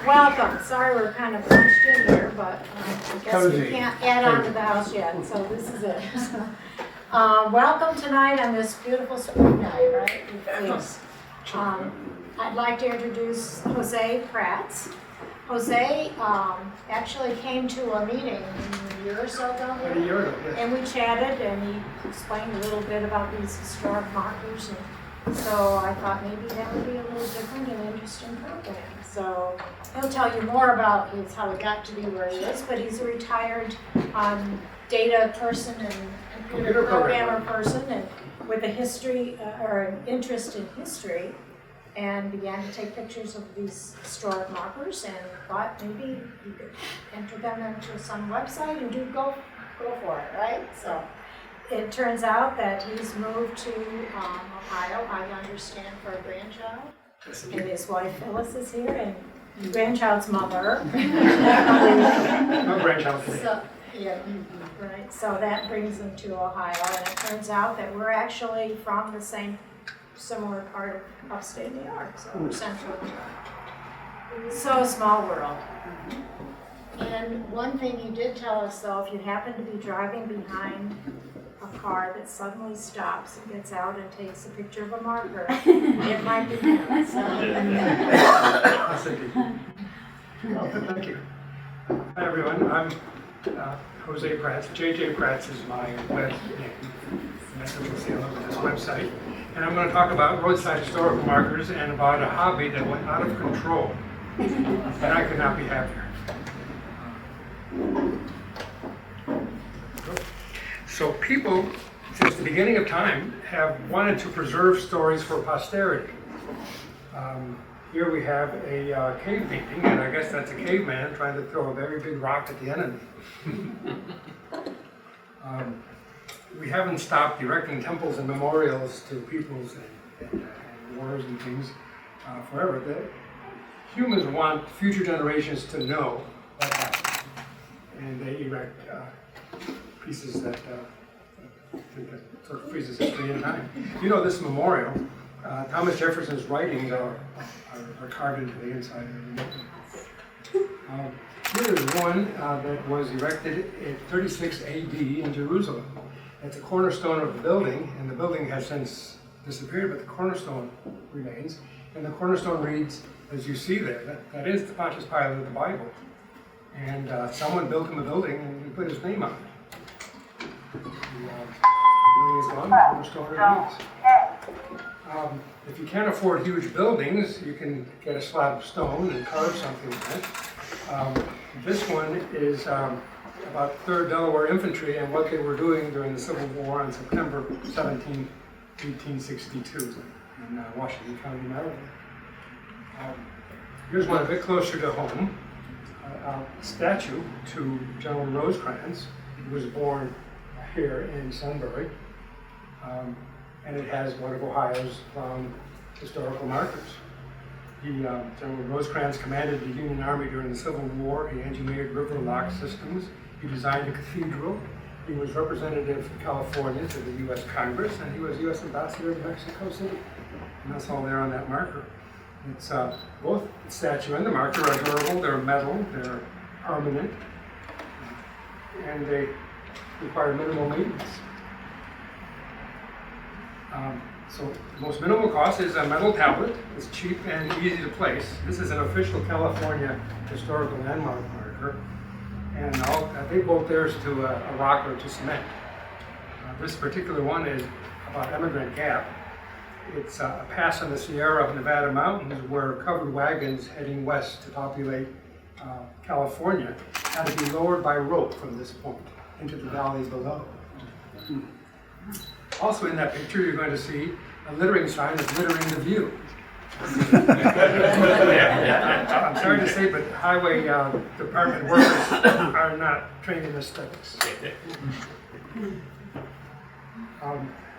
Welcome. Sorry we're kind of bunched in here, but I guess we can't add on to the house yet, so this is it. Welcome tonight on this beautiful spring night, right? Please. I'd like to introduce Jose Prats. Jose actually came to a meeting a year or so ago. A year ago, yes. And we chatted and he explained a little bit about these historic markers. And so I thought maybe that would be a little different and interesting program. So he'll tell you more about how he got to be where he is, but he's a retired data person and computer programmer person and with a history or an interest in history, and began to take pictures of these historic markers and thought maybe you could enter them into some website and go for it, right? So it turns out that he's moved to Ohio, I understand, for a grandchild. And his wife Phyllis is here, and the grandchild's mother. No grandchild today. So, yeah, right. So that brings him to Ohio, and it turns out that we're actually from the similar part of upstate New York, so we're central. So small world. And one thing he did tell us, though, if you happen to be driving behind a car that suddenly stops and gets out and takes a picture of a marker, it might be him. So. Thank you. Hi everyone, I'm Jose Prats. JJ Prats is my web name. And that's what you'll see on this website. And I'm going to talk about roadside historical markers and about a hobby that went out of control. And I could not be happier. So people, since the beginning of time, have wanted to preserve stories for posterity. Here we have a cave painting, and I guess that's a caveman trying to throw a very big rock at the enemy. We haven't stopped erecting temples and memorials to peoples and wars and things forever. Humans want future generations to know what happened, and they erect pieces that sort of freezes history in time. You know, this memorial, Thomas Jefferson's writings are carved into the inside of the building. Here is one that was erected in 36 AD in Jerusalem. It's a cornerstone of the building, and the building has since disappeared, but the cornerstone remains. And the cornerstone reads, as you see there, that is the Pontius Pilate of the Bible. And someone built him a building and he put his name on it. The building is gone, the cornerstone remains. If you can't afford huge buildings, you can get a slab of stone and carve something with it. This one is about 3rd Delaware Infantry and what they were doing during the Civil War on September 17, 1862 in Washington County, Maryland. Here's one a bit closer to home, a statue to General Rosecrans, who was born here in Sunbury. And it has one of Ohio's historical markers. General Rosecrans commanded the Union Army during the Civil War. He engineered river lock systems. He designed a cathedral. He was representative of California to the U.S. Congress, and he was U.S. ambassador to Mexico City. And that's all there on that marker. It's both the statue and the marker are durable. They're metal. They're permanent, and they require minimal maintenance. So the most minimal cost is a metal tablet. It's cheap and easy to place. This is an official California historical landmark marker, and they bolt theirs to a rock or to cement. This particular one is about Emigrant Gap. It's a pass in the Sierra Nevada mountains where covered wagons heading west to populate California had to be lowered by rope from this point into the valley below. Also in that picture, you're going to see a littering sign that's littering the view. I'm sorry to say, but highway department workers are not trained in aesthetics.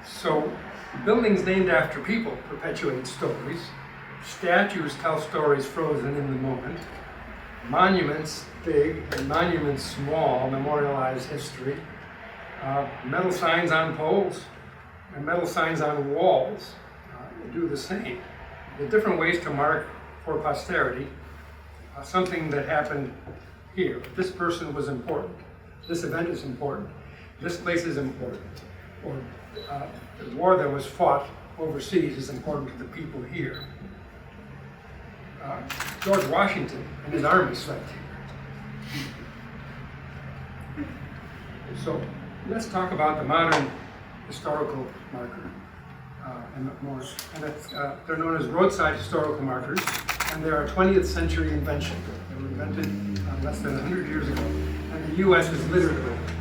So buildings named after people perpetuate stories. Statues tell stories frozen in the moment. Monuments, big, and monuments, small, memorialize history. Metal signs on poles and metal signs on walls do the same. The different ways to mark for posterity something that happened here. This person was important. This event is important. This place is important. Or the war that was fought overseas is important to the people here. George Washington and his army slept here. So let's talk about the modern historical marker. They're known as roadside historical markers, and they are a 20th century invention. They were invented less than 100 years ago, and the U.S. is littered with them.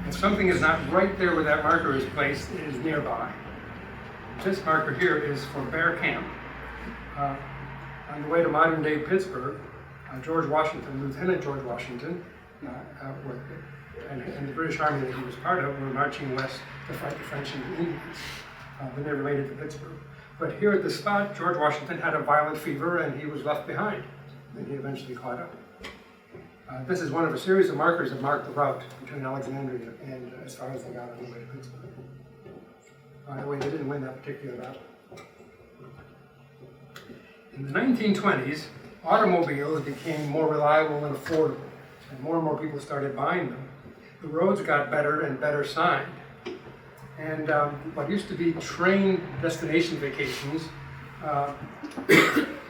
If something is not right there where that marker is placed, it is nearby. This marker here is for Bear Camp. On the way to modern-day Pittsburgh, George Washington, Lieutenant George Washington, and the British Army that he was part of were marching west to fight the French and the Indians. They never made it to Pittsburgh. But here at the spot, George Washington had a violent fever and he was left behind. And he eventually caught up. This is one of a series of markers that mark the route between Alexandria and as far as they got on the way to Pittsburgh. By the way, they didn't win that particular battle. In the 1920s, automobiles became more reliable and affordable, and more people started buying them. The roads got better and better signed. And what used to be train destination vacations,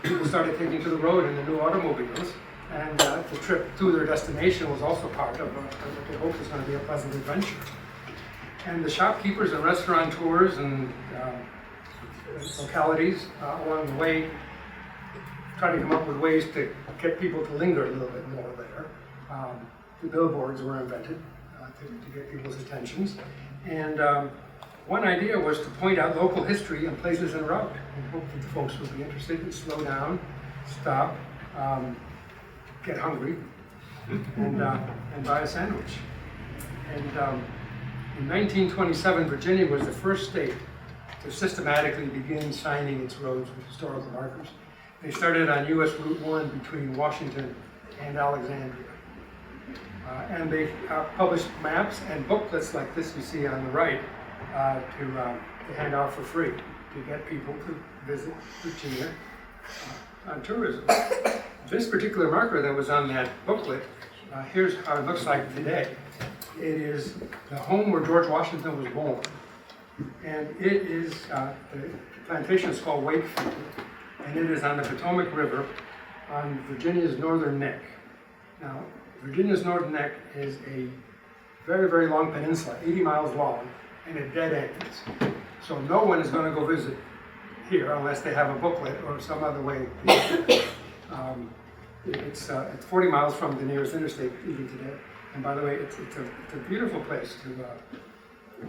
people started taking to the road in the new automobiles, and the trip to their destination was also part of what they hoped was going to be a pleasant adventure. And the shopkeepers and restaurateurs and localities along the way tried to come up with ways to get people to linger a little bit more there. The billboards were invented to get people's attentions. And one idea was to point out local history and places en route and hope that the folks would be interested and slow down, stop, get hungry, and buy a sandwich. And in 1927, Virginia was the first state to systematically begin signing its roads with historical markers. They started on US Route 1 between Washington and Alexandria. And they published maps and booklets like this you see on the right to hand out for free to get people to visit Virginia on tourism. This particular marker that was on that booklet, here's how it looks like today. It is the home where George Washington was born. And it is, the plantation is called Wakefield, and it is on the Potomac River on Virginia's northern neck. Now, Virginia's northern neck is a very, very long peninsula, 80 miles long, and it dead ends. So no one is going to go visit here unless they have a booklet or some other way. It's 40 miles from the nearest interstate even today. And by the way, it's a beautiful place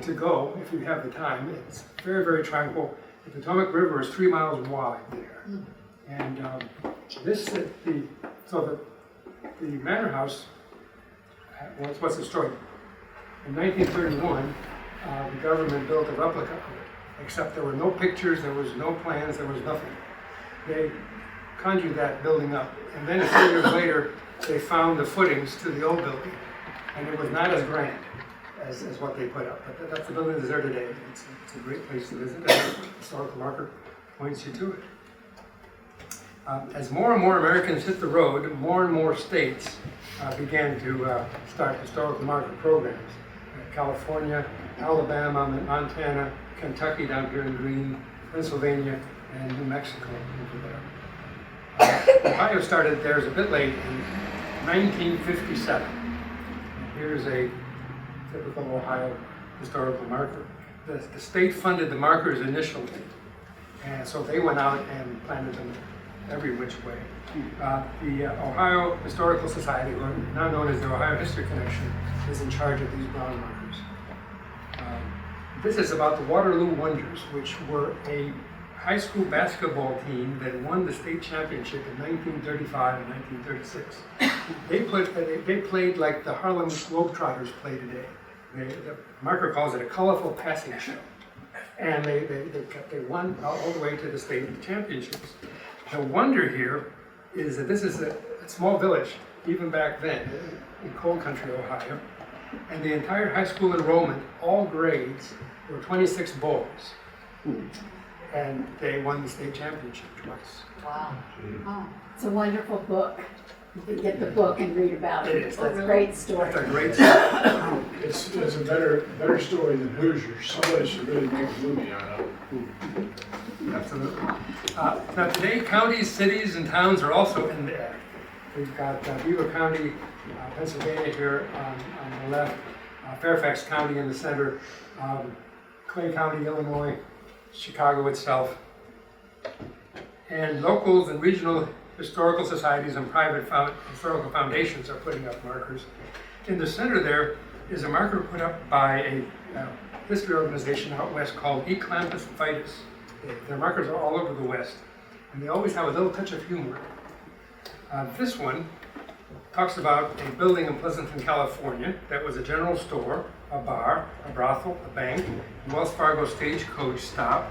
to go if you have the time. It's very, very tranquil. The Potomac River is 3 miles wide there. And the manor house was destroyed. In 1931, the government built a replica of it, except there were no pictures, there was no plans, there was nothing. They conjured that building up, and then a few years later, they found the footings to the old building, and it was not as grand as what they put up. But that's the building that's there today. It's a great place to visit, and the historical marker points you to it. As more and more Americans hit the road, more and more states began to start historical marker programs. California, Alabama, Montana, Kentucky down here in green, Pennsylvania, and New Mexico over there. Ohio started theirs a bit late in 1957. And here's a typical Ohio historical marker. The state funded the markers initially, and so they went out and planted them every which way. The Ohio Historical Society, now known as the Ohio History Connection, is in charge of these brown markers. This is about the Waterloo Wonders, which were a high school basketball team that won the state championship in 1935 and 1936. They played like the Harlem Globetrotters play today. The marker calls it a colorful passing show. And they won all the way to the state championships. The wonder here is that this is a small village, even back then, in coal country, Ohio. And the entire high school enrollment, all grades, were 26 boys. and they won the state championship twice. Wow. Oh, it's a wonderful book. You can get the book and read about it. It is. It's a great story. That's a great story. It's a better story than Hoosiers. Somebody should really make a movie out of it. Absolutely. Now today, counties, cities, and towns are also in there. We've got Beaver County, Pennsylvania here on the left, Fairfax County in the center, Clay County, Illinois, Chicago itself, and locals and regional historical societies and private historical foundations are putting up markers. In the center there is a marker put up by a history organization out west called Eclampus Vitus. Their markers are all over the West, and they always have a little touch of humor. This one talks about a building in Pleasanton, California that was a general store, a bar, a brothel, a bank, a Wells Fargo stagecoach stop,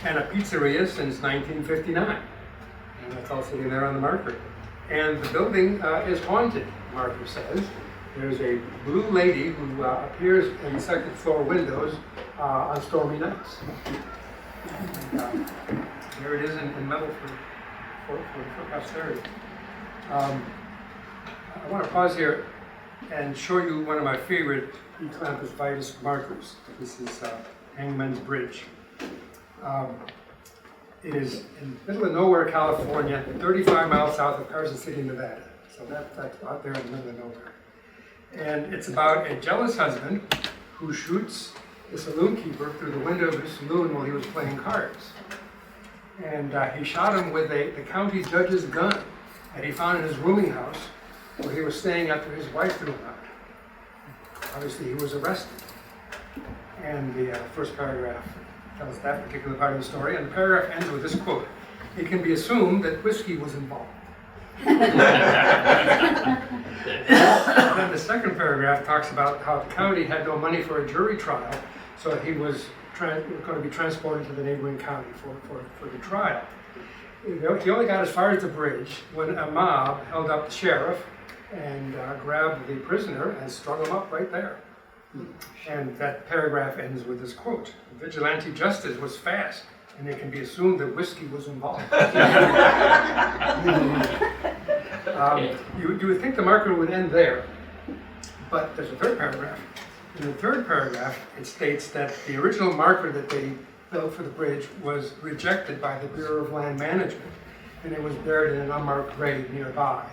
and a pizzeria since 1959. And that's all sitting there on the marker. And the building is haunted, the marker says. There's a blue lady who appears in second floor windows on stormy nights. And, there it is in metal for posterity. I want to pause here and show you one of my favorite Eclampus Vitus markers. This is Hangman's Bridge. It is in the middle of nowhere, California, 35 miles south of Carson City, Nevada. So that's out there in the middle of nowhere. And it's about a jealous husband who shoots the saloon keeper through the window of his saloon while he was playing cards. And he shot him with the county judge's gun that he found in his rooming house where he was staying after his wife threw him out. Obviously, he was arrested. And the first paragraph tells that particular part of the story, and the paragraph ends with this quote: "It can be assumed that whiskey was involved." Then the second paragraph talks about how the county had no money for a jury trial, so he was going to be transported to the neighboring county for the trial. He only got as far as the bridge when a mob held up the sheriff and grabbed the prisoner and strung him up right there. And that paragraph ends with this quote: "Vigilante justice was fast, and it can be assumed that whiskey was involved." You would think the marker would end there, but there's a third paragraph. In the third paragraph, it states that the original marker that they built for the bridge was rejected by the Bureau of Land Management, and it was buried in an unmarked grave nearby.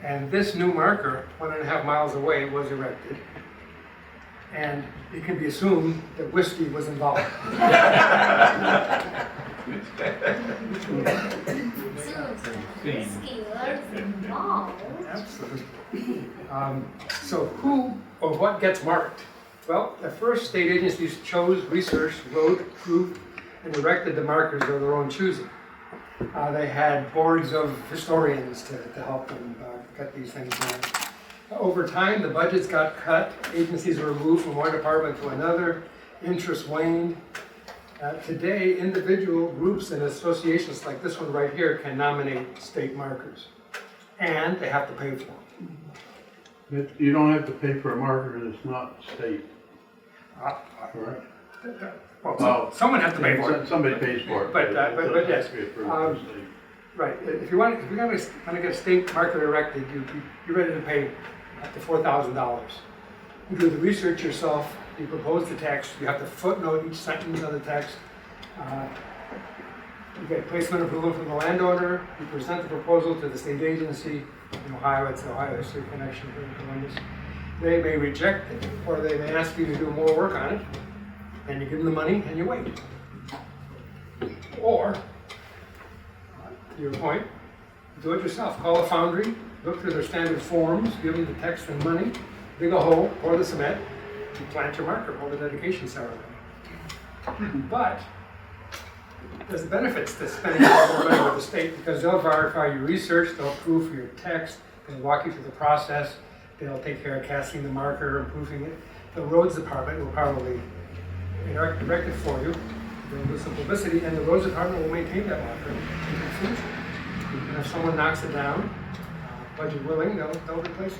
And this new marker, 1.5 miles away, was erected, and it can be assumed that whiskey was involved. Whiskey was involved. Absolutely. So who or what gets marked? Well, the first state agencies chose, researched, wrote, proved, and erected the markers of their own choosing. They had boards of historians to help them get these things done. Over time, the budgets got cut, agencies were moved from one department to another, interest waned. Today, individual groups and associations like this one right here can nominate state markers, and they have to pay for them. You don't have to pay for a marker that's not state, correct? Well, someone has to pay for it. Somebody pays for it. But it yes. has to be approved by the state. Right. If you're going to get a state marker erected, you're ready to pay up to $4,000. You do the research yourself. You propose the text. You have to footnote each sentence of the text. You get placement approval from the landowner. You present the proposal to the state agency. In Ohio, it's the Ohio History Connection here in Columbus. They may reject it, or they may ask you to do more work on it. Then you give them the money and you wait. Or, to your point, do it yourself. Call a foundry, look through their standard forms, give them the text and money, dig a hole, pour the cement, and plant your marker, hold a dedication ceremony. But there's benefits to spending more money with the state, because they'll verify your research, they'll proof your text, they'll walk you through the process, they'll take care of casting the marker and proofing it. The roads department will probably erect it for you. They'll do some publicity, and the roads department will maintain that marker in the future. And if someone knocks it down, budget willing, they'll replace it.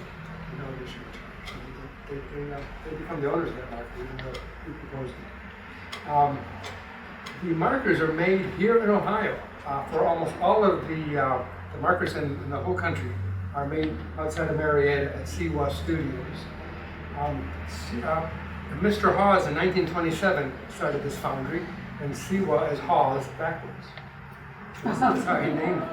You know, they become the owners of that marker, even though you proposed it. The markers are made here in Ohio. For almost all of the markers in the whole country are made outside of Marietta at Siwa Studios. Mr. Hawes in 1927 started this foundry, and Siwa is Hawes backwards. That's how he named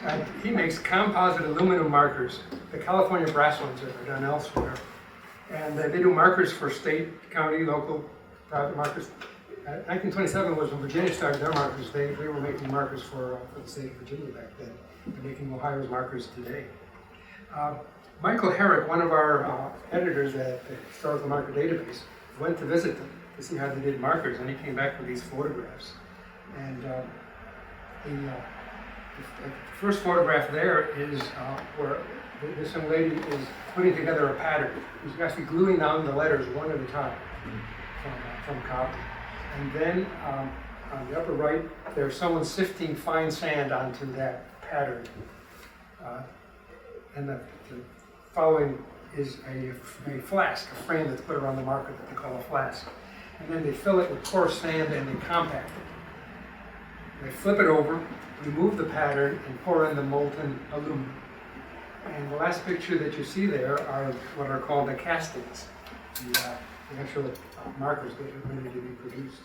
it. He makes composite aluminum markers. The California brass ones are done elsewhere. And they do markers for state, county, local, private markers. 1927 was when Virginia started their markers. They were making markers for the state of Virginia back then. They're making Ohio's markers today. Michael Herrick, one of our editors at the Historical Marker Database, went to visit them to see how they did markers, and he came back with these photographs. And the first photograph there is where this young lady is putting together a pattern. She's actually gluing down the letters one at a time from copy. And then on the upper right, there's someone sifting fine sand onto that pattern. And the following is a flask, a frame that's put around the marker that they call a flask. And then they fill it with coarse sand and they compact it. They flip it over, remove the pattern, and pour in the molten aluminum. And the last picture that you see there are what are called the castings, the actual markers that are ready to be produced.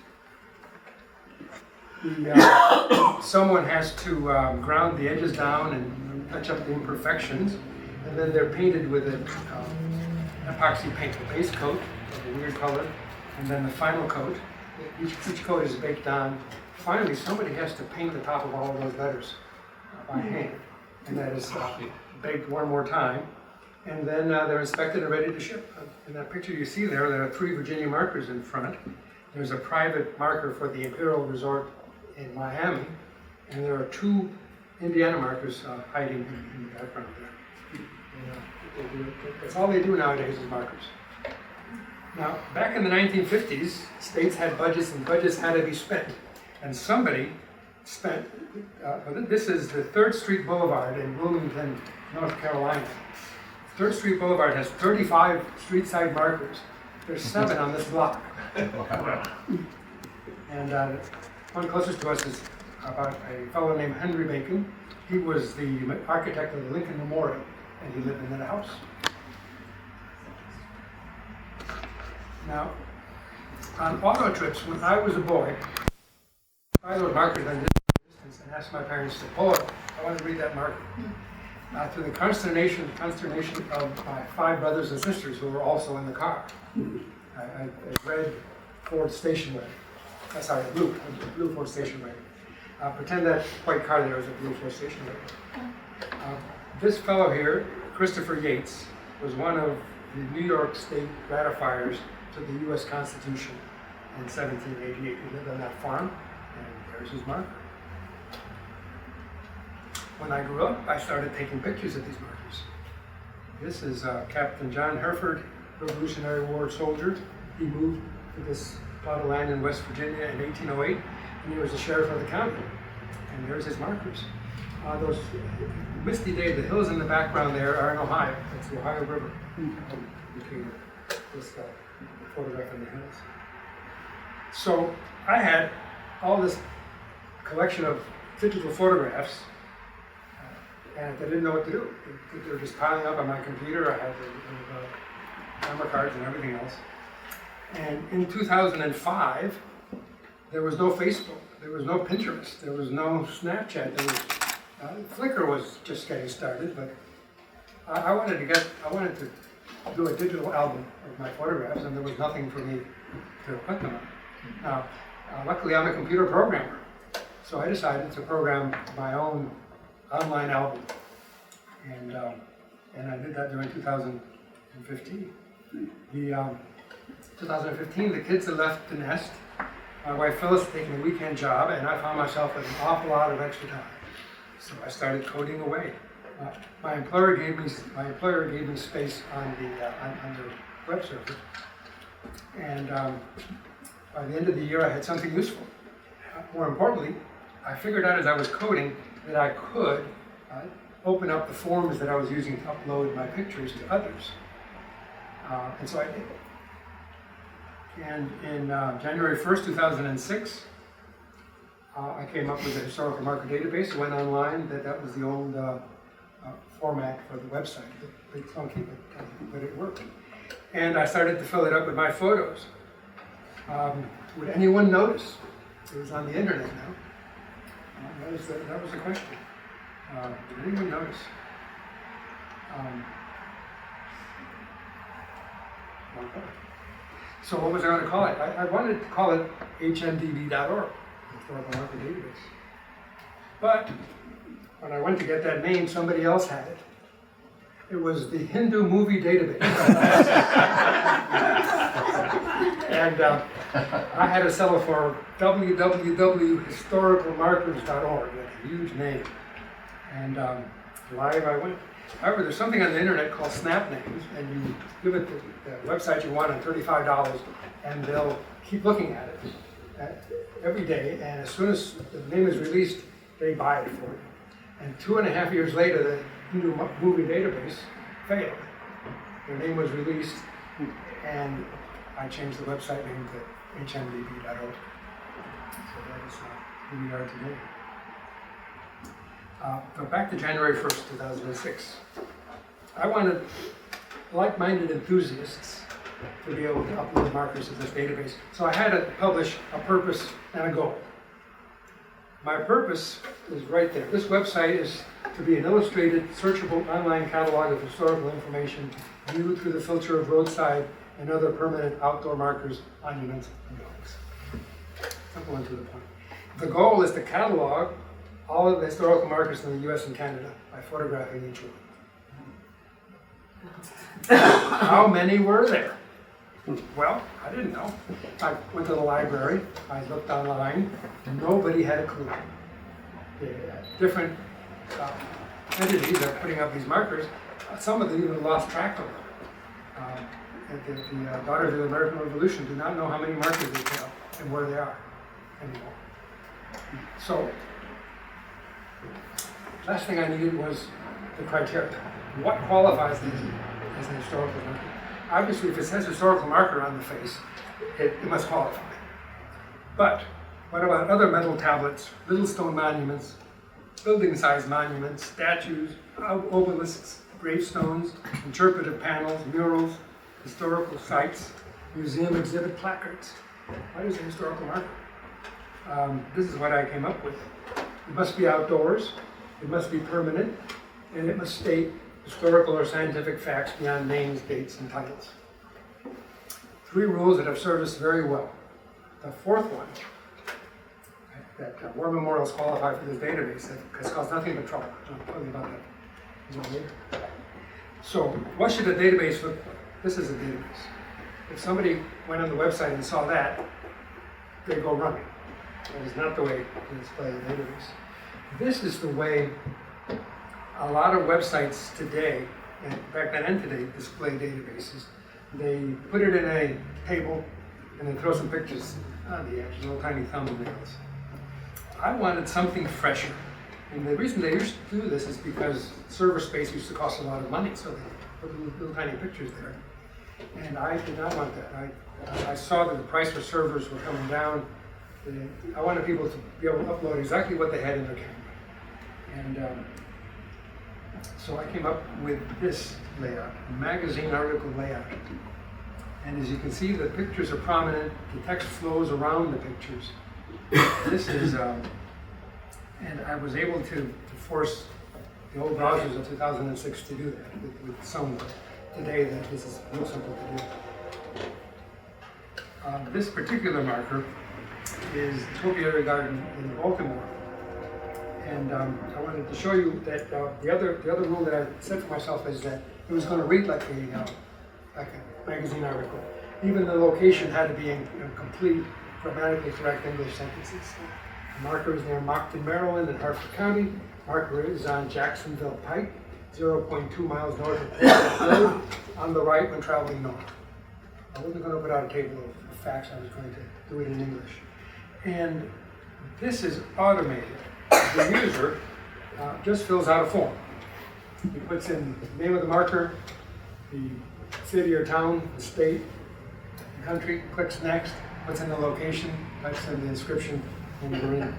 Someone has to ground the edges down and touch up the imperfections, and then they're painted with an epoxy paint, the base coat of a weird color, and then the final coat. Each coat is baked on. Finally, somebody has to paint the top of all of those letters by hand, and that is baked one more time, and then they're inspected and ready to ship. In that picture you see there are 3 Virginia markers in front. There's a private marker for the Imperial Resort in Miami, and there are 2 Indiana markers hiding in the background there. That's all they do nowadays is markers. Now, back in the 1950s, states had budgets and budgets had to be spent. And somebody spent, this is the 3rd Street Boulevard in Wilmington, North Carolina. 3rd Street Boulevard has 35 street side markers. There's 7 on this block. And one closest to us is about a fellow named Henry Bacon. He was the architect of the Lincoln Memorial, and he lived in that house. Now, on auto trips, when I was a boy, I those markers on distance and asked my parents to pull it. I wanted to read that marker. To the consternation of my 5 brothers and sisters who were also in the car. I read Ford station wagon. Sorry, a blue Ford station wagon. Pretend that white car there is a blue Ford station wagon. This fellow here, Christopher Yates, was one of the New York State ratifiers to the U.S. Constitution in 1788. He lived on that farm, and there's his marker. When I grew up, I started taking pictures of these markers. This is Captain John Hereford, Revolutionary War soldier. He moved to this plot of land in West Virginia in 1808, and he was the sheriff of the county. And there's his markers. Those misty days, the hills in the background there are in Ohio. That's the Ohio River between this photograph and the hills. So I had all this collection of digital photographs, and I didn't know what to do. They were just piling up on my computer. I had the camera cards and everything else. And in 2005, there was no Facebook, there was no Pinterest, there was no Snapchat. There was Flickr was just getting started, but I wanted to do a digital album of my photographs, and there was nothing for me to put them on. Now, luckily, I'm a computer programmer, so I decided to program my own online album, and I did that during 2015. 2015, the kids had left the nest. My wife Phyllis had taken a weekend job, and I found myself with an awful lot of extra time. So I started coding away. My employer gave me space on the web server, and by the end of the year, I had something useful. More importantly, I figured out as I was coding that I could open up the forms that I was using to upload my pictures to others, and so I did. And in January 1st, 2006, I came up with a historical marker database, went online, that was the old format for the website. It's funky, but it worked. And I started to fill it up with my photos. Would anyone notice? It was on the internet now. That was the question. Did anyone notice? Okay. So what was I going to call it? I wanted to call it hmdb.org, Historical Marker Database. But when I went to get that name, somebody else had it. It was the Hindu Movie Database. And I had to settle for www.historicalmarkers.org, that's a huge name. And live I went. However, there's something on the internet called Snap Names, and you give it the website you want on $35, and they'll keep looking at it every day, and as soon as the name is released, they buy it for you. And 2.5 years later, the Hindu Movie Database failed. Their name was released, and I changed the website name to hmdb.org. So that is who we are today. So back to January 1st, 2006. I wanted like-minded enthusiasts to be able to upload markers to this database. So I had to publish a purpose and a goal. My purpose is right there. This website is to be an illustrated, searchable online catalog of historical information viewed through the filter of roadside and other permanent outdoor markers, monuments, and buildings. Simple and to the point. The goal is to catalog all of the historical markers in the US and Canada by photographing each one. How many were there? Well, I didn't know. I went to the library, I looked online, nobody had a clue. Different entities are putting up these markers. Some of them even lost track of them. The Daughters of the American Revolution do not know how many markers they put up and where they are anymore. So, last thing I needed was the criteria. What qualifies these as an historical marker? Obviously, if it says historical marker on the face, it must qualify. But what about other metal tablets, little stone monuments, building-sized monuments, statues, obelisks, gravestones, interpretive panels, murals, historical sites, museum exhibit placards? What is a historical marker? This is what I came up with. It must be outdoors, it must be permanent, and it must state historical or scientific facts beyond names, dates, and titles. 3 rules that have served us very well. The 4th one, that war memorials qualify for this database, has caused nothing but trouble. I'll tell you about that a little later. So, what should a database look like? This is a database. If somebody went on the website and saw that, they'd go running. That is not the way to display a database. This is the way a lot of websites today, and back then and today, display databases. They put it in a table and then throw some pictures on the edge, little tiny thumbnails. I wanted something fresher. And the reason they used to do this is because server space used to cost a lot of money, so they put little tiny pictures there. And I did not want that. I saw that the price for servers were coming down. I wanted people to be able to upload exactly what they had in their camera. And so I came up with this layout, a magazine article layout. And as you can see, the pictures are prominent, the text flows around the pictures. This is, and I was able to force the old browsers of 2006 to do that with some today that this is real simple to do. This particular marker is Topiary Garden in Baltimore. And I wanted to show you that the other rule that I set for myself is that it was going to read like a magazine article. Even the location had to be in complete, grammatically correct English sentences. The marker is near Moncton, Maryland in Harford County. Marker is on Jacksonville Pike, 0.2 miles north of Portland Road, on the right when traveling north. I wasn't going to put out a table of facts, I was going to do it in English. And this is automated. The user just fills out a form. He puts in the name of the marker, the city or town, the state, the country, clicks next, puts in the location, types in the inscription, and we're in.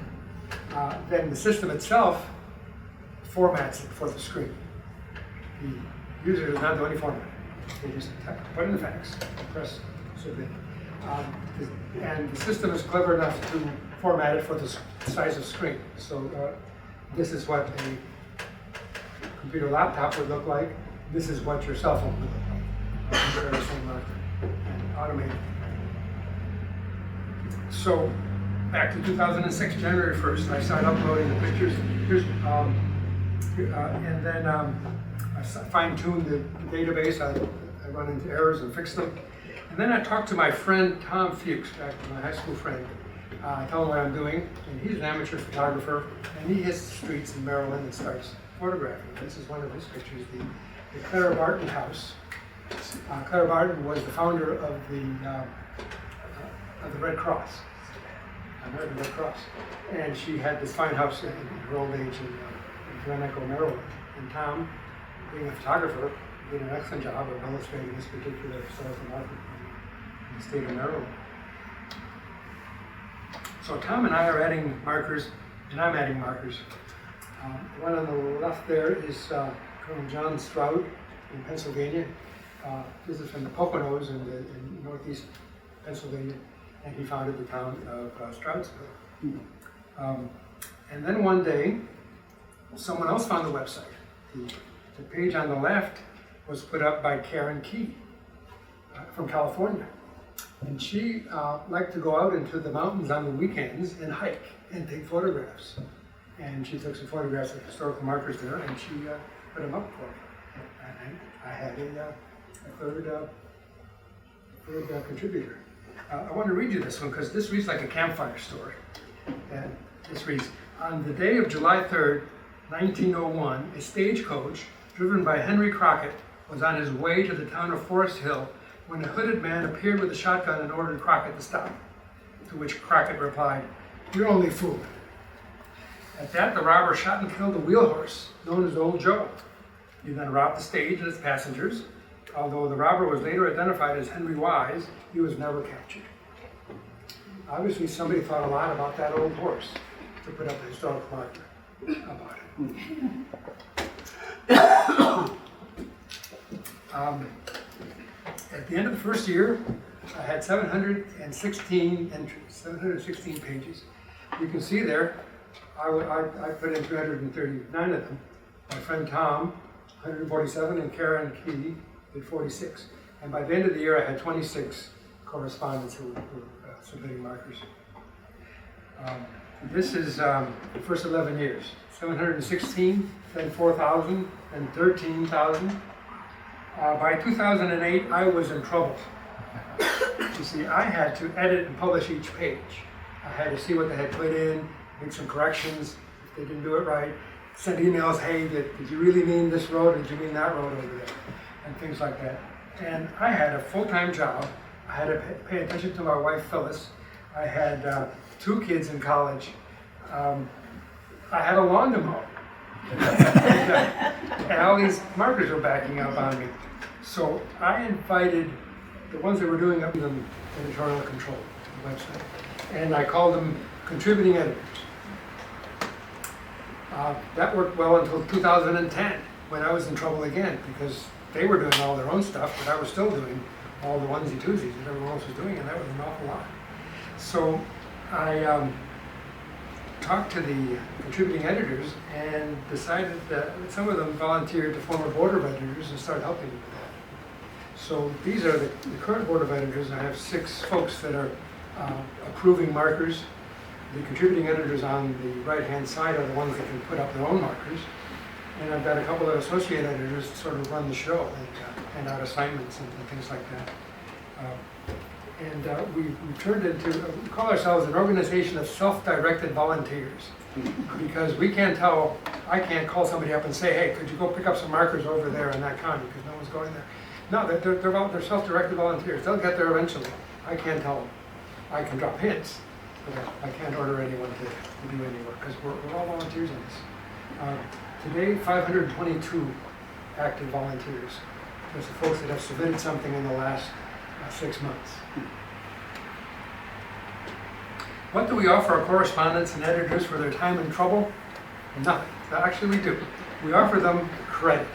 then the system itself formats it for the screen. The user does not do any formatting. They just put in the facts, press submit. And the system is clever enough to format it for the size of screen. So this is what a computer laptop would look like. This is what your cell phone would look like. Comparison marker and automated. So back to 2006, January 1st, I started uploading the pictures. And then I fine-tuned the database. I run into errors and fix them. And then I talked to my friend Tom Fuchs, back to my high school friend. I tell him what I'm doing, and he's an amateur photographer, and he hits the streets in Maryland and starts photographing. This is one of his pictures, the Clara Barton house. Clara Barton was the founder of the Red Cross, American Red Cross, and she had this fine house in her old age in Grand Echo, Maryland. And Tom, being a photographer, did an excellent job of illustrating this particular historical marker in the state of Maryland. So Tom and I are adding markers, and I'm adding markers. The one on the left there is Colonel John Stroud in Pennsylvania. This is from the Poconos in northeast Pennsylvania, and he founded the town of Stroudsville. And then one day, someone else found the website. The page on the left was put up by Karen Key from California. And she liked to go out into the mountains on the weekends and hike and take photographs. And she took some photographs of historical markers there, and she put them up for me. And I had a third contributor. I want to read you this one because this reads like a campfire story. And this reads, on the day of July 3rd, 1901, a stagecoach driven by Henry Crockett was on his way to the town of Forest Hill when a hooded man appeared with a shotgun and ordered Crockett to stop, to which Crockett replied, "You're only fooling." At that, the robber shot and killed a wheel horse, known as Old Joe. He then robbed the stage and its passengers. Although the robber was later identified as Henry Wise, he was never captured. Obviously, somebody thought a lot about that old horse to put up a historical marker about it. At the end of the first year, I had 716 entries, 716 pages. You can see there, I put in 339 of them. My friend Tom, 147, and Karen Key did 46. And by the end of the year, I had 26 correspondents who were submitting markers. This is the first 11 years. 716, then 4,000, then 13,000. By 2008, I was in trouble. You see, I had to edit and publish each page. I had to see what they had put in, make some corrections if they didn't do it right, send emails, hey, did you really mean this road, or did you mean that road over there, and things like that. And I had a full-time job. I had to pay attention to my wife, Phyllis. I had 2 kids in college. I had a lawn to mow. And all these markers were backing up on me. So I invited the ones that were doing up in editorial control, the website, and I called them contributing editors. That worked well until 2010, when I was in trouble again, because they were doing all their own stuff, but I was still doing all the onesie-twosies that everyone else was doing, and that was an awful lot. So I talked to the contributing editors and decided that some of them volunteered to former board of editors and start helping with that. So these are the current board of editors. I have 6 folks that are approving markers. The contributing editors on the right-hand side are the ones that can put up their own markers. And I've got a couple of associate editors that sort of run the show and hand out assignments and things like that. We turned into, we call ourselves an organization of self-directed volunteers, because we can't tell, I can't call somebody up and say, hey, could you go pick up some markers over there in that county, because no one's going there. No, they're self-directed volunteers. They'll get there eventually. I can't tell them. I can drop hints, but I can't order anyone to do any work, because we're all volunteers in this. Today, 522 active volunteers. There's the folks that have submitted something in the last 6 months. What do we offer our correspondents and editors for their time and trouble? Nothing. Actually, we do. We offer them credit.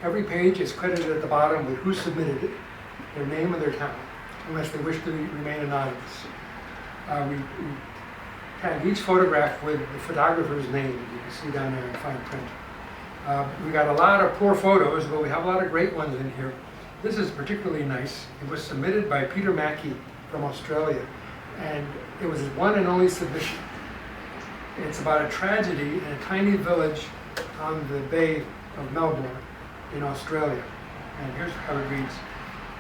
Every page is credited at the bottom with who submitted it, their name and their town, unless they wish to remain anonymous. We tag each photograph with the photographer's name. You can see down there in fine print. We got a lot of poor photos, but we have a lot of great ones in here. This is particularly nice. It was submitted by Peter Mackey from Australia, and it was his one and only submission. It's about a tragedy in a tiny village on the Bay of Melbourne in Australia. And here's how it reads.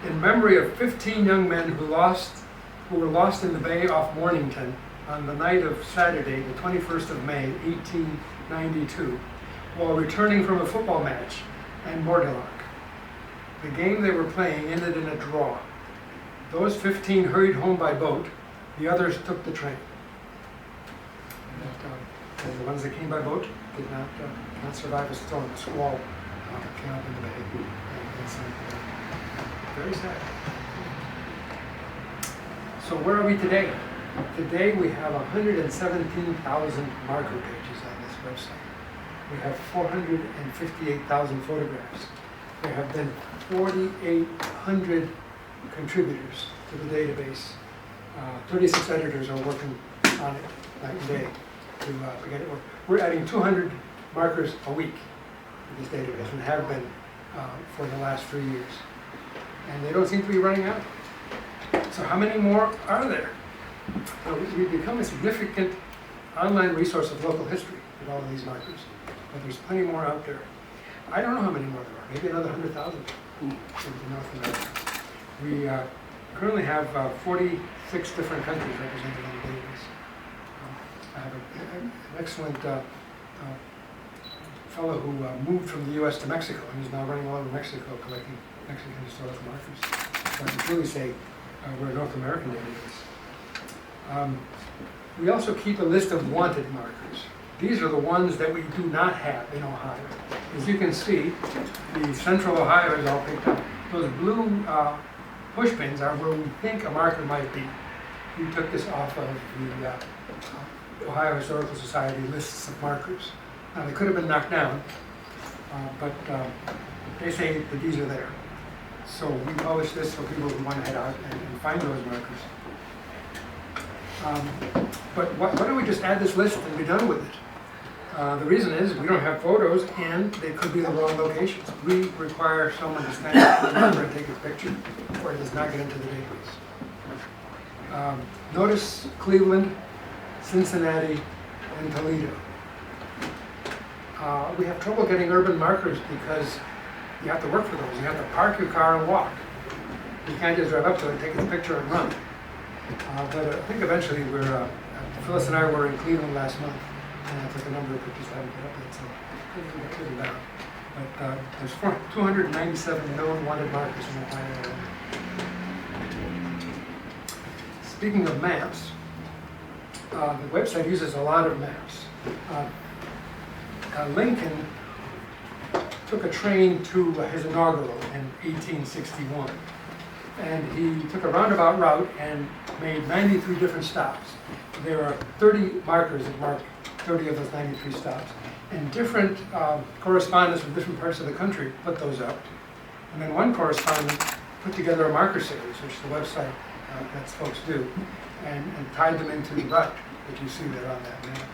In memory of 15 young men who were lost in the bay off Mornington on the night of Saturday, the 21st of May, 1892, while returning from a football match in Mordialloc. The game they were playing ended in a draw. Those 15 hurried home by boat, the others took the train. And the ones that came by boat did not survive a storm. A squall came up in the bay and sank there. Very sad. So where are we today? Today we have 117,000 marker pages on this website. We have 458,000 photographs. There have been 4,800 contributors to the database. 36 editors are working on it night and day to get it work. We're adding 200 markers a week to this database and have been for the last 3 years. And they don't seem to be running out. So how many more are there? We've become a significant online resource of local history with all of these markers. But there's plenty more out there. I don't know how many more there are, maybe another 100,000 in North America. We currently have 46 different countries represented on the database. I have an excellent fellow who moved from the US to Mexico and is now running all over Mexico collecting Mexican historical markers. So I can truly say we're a North American database. We also keep a list of wanted markers. These are the ones that we do not have in Ohio. As you can see, the central Ohio is all picked up. Those blue push pins are where we think a marker might be. We took this off of the Ohio Historical Society lists of markers. Now, they could have been knocked down, but they say that these are there. So we publish this for people who want to head out and find those markers. But why don't we just add this list and be done with it? The reason is we don't have photos and they could be the wrong locations. We require someone to stand up in the marker and take a picture or it does not get into the database. Notice Cleveland, Cincinnati, and Toledo. We have trouble getting urban markers because you have to work for those. You have to park your car and walk. You can't just drive up to it, take a picture and run. But I think eventually Phyllis and I were in Cleveland last month, and I took a number of pictures. I haven't put up yet, so we'll get to that. But there's 297 known wanted markers in Ohio. Speaking of maps, the website uses a lot of maps. Lincoln took a train to his inaugural in 1861. And he took a roundabout route and made 93 different stops. There are 30 markers that mark 30 of those 93 stops. And different correspondents from different parts of the country put those up. And then one correspondent put together a marker series, which the website lets folks do, and tied them into the route that you see there on that map.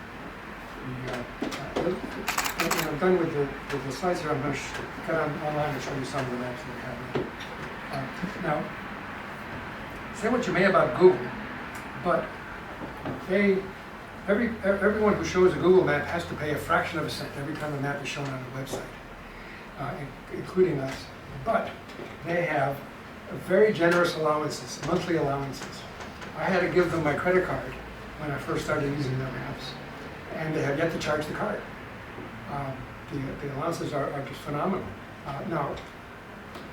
When I'm done with the slides here, I'm going to get online and show you some of the maps that we have there. Now, say what you may about Google, but everyone who shows a Google map has to pay a fraction of a cent every time a map is shown on the website, including us. But they have very generous allowances, monthly allowances. I had to give them my credit card when I first started using their maps, and they have yet to charge the card. The allowances are just phenomenal. Now,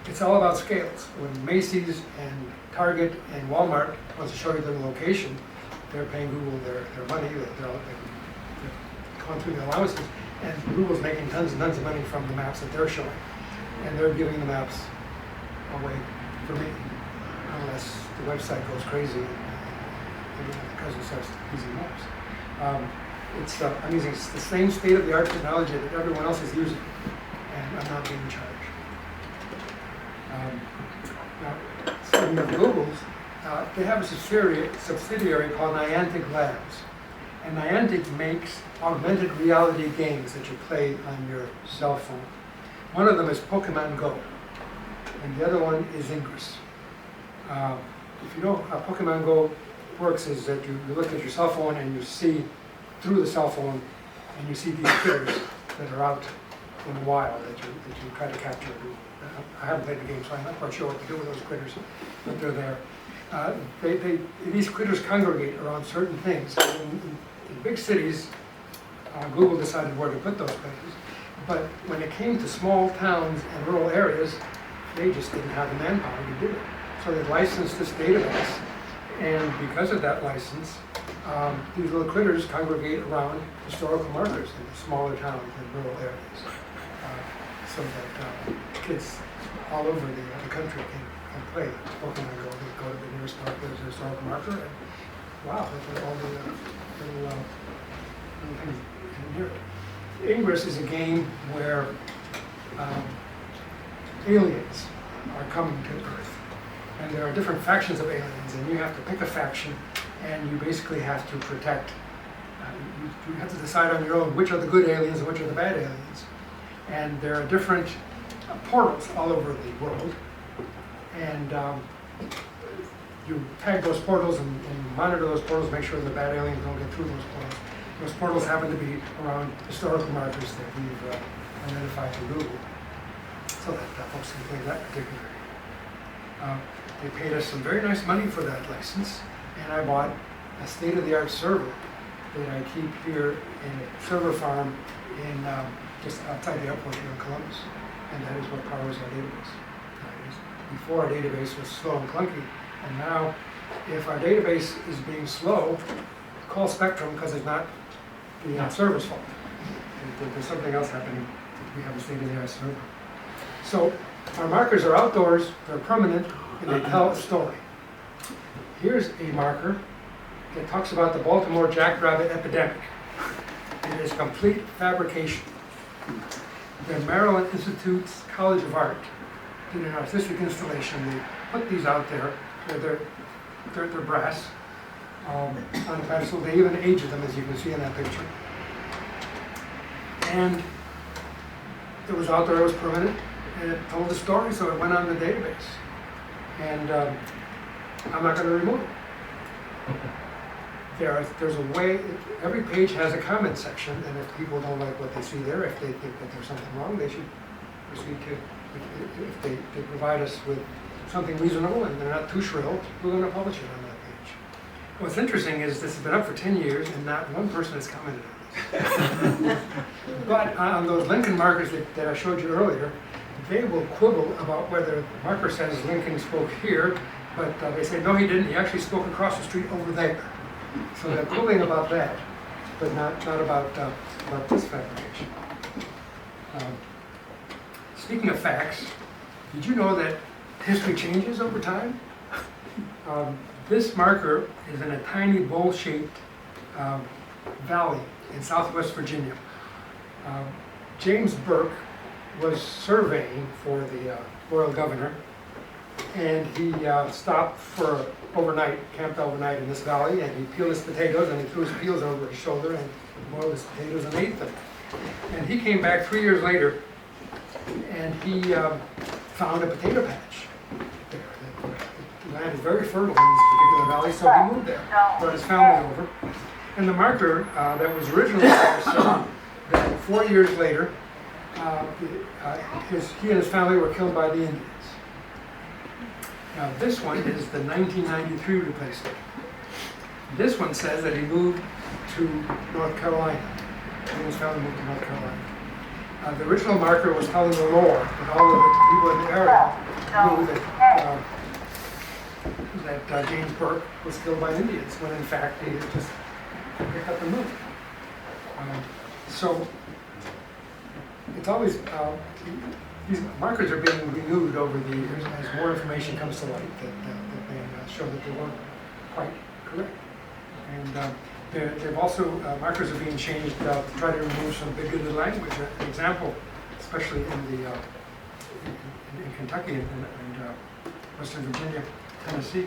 it's all about scales. When Macy's and Target and Walmart wants to show you their location, they're paying Google their money, they're going through the allowances, and Google's making tons and tons of money from the maps that they're showing. And they're giving the maps away for me. unless the website goes crazy and the cousin starts using maps. It's amazing. It's the same state-of-the-art technology that everyone else is using, and I'm not being charged. Now, speaking of Google's, they have a subsidiary called Niantic Labs. And Niantic makes augmented reality games that you play on your cell phone. One of them is Pokemon Go, and the other one is Ingress. If you know how Pokemon Go works, is that you look at your cell phone and you see through the cell phone, and you see these critters that are out in the wild that you try to capture. I haven't played the game, so I'm not quite sure what to do with those critters, but they're there. These critters congregate around certain things. In big cities, Google decided where to put those places, but when it came to small towns and rural areas, they just didn't have the manpower to do it. So they licensed this database, and because of that license, these little critters congregate around historical markers in the smaller towns and rural areas, so that kids all over the country can play Pokemon Go. They go to the nearest park, there's a historical marker, and wow, look at all the little things in here. Ingress is a game where aliens are coming to Earth, and there are different factions of aliens, and you have to pick a faction, and you basically have to protect. You have to decide on your own which are the good aliens and which are the bad aliens, and there are different portals all over the world, and you tag those portals and monitor those portals, make sure the bad aliens don't get through those portals. Those portals happen to be around historical markers that we've identified through Google, so that folks can play that particular game. They paid us some very nice money for that license, and I bought a state-of-the-art server that I keep here in a server farm in just outside the airport here in Columbus, and that is what powers our database. Before, our database was slow and clunky, and now if our database is being slow, call Spectrum, because it's not the server's fault. There's something else happening. We have a state-of-the-art server. So our markers are outdoors, they're permanent, and they tell a story. Here's a marker that talks about the Baltimore jackrabbit epidemic. It is complete fabrication. The Maryland Institute's College of Art did an artistic installation. They put these out there. They're brass on the pedestal. They even aged them, as you can see in that picture. And it was out there, it was permanent, and it told the story, so it went on the database. And I'm not going to remove it. There's a way, every page has a comment section, and if people don't like what they see there, if they think that there's something wrong, they should proceed to, if they provide us with something reasonable and they're not too shrill, we're going to publish it on that page. What's interesting is this has been up for 10 years and not one person has commented on this. But on those Lincoln markers that I showed you earlier, they will quibble about whether the marker says Lincoln spoke here, but they say, no, he didn't. He actually spoke across the street over there. So they're quibbling about that, but not about this fabrication. Speaking of facts, did you know that history changes over time? This marker is in a tiny bowl-shaped valley in southwest Virginia. James Burke was surveying for the royal governor, and he stopped for overnight, camped overnight in this valley, and he peeled his potatoes, and he threw his peels over his shoulder and boiled his potatoes and ate them. And he came back 3 years later, and he found a potato patch there. The land is very fertile in this particular valley, so he moved there, brought his family over. And the marker that was originally there said that 4 years later, he and his family were killed by the Indians. Now this one is the 1993 replacement. This one says that he moved to North Carolina. He and his family moved to North Carolina. The original marker was telling the lore that all of the people in the area knew that James Burke was killed by Indians, when in fact he had just picked up and moved. So it's always, these markers are being renewed over the years as more information comes to light that show that they weren't quite correct. And they've also, markers are being changed to try to remove some bigoted language. An example, especially in Kentucky and Western Virginia, Tennessee,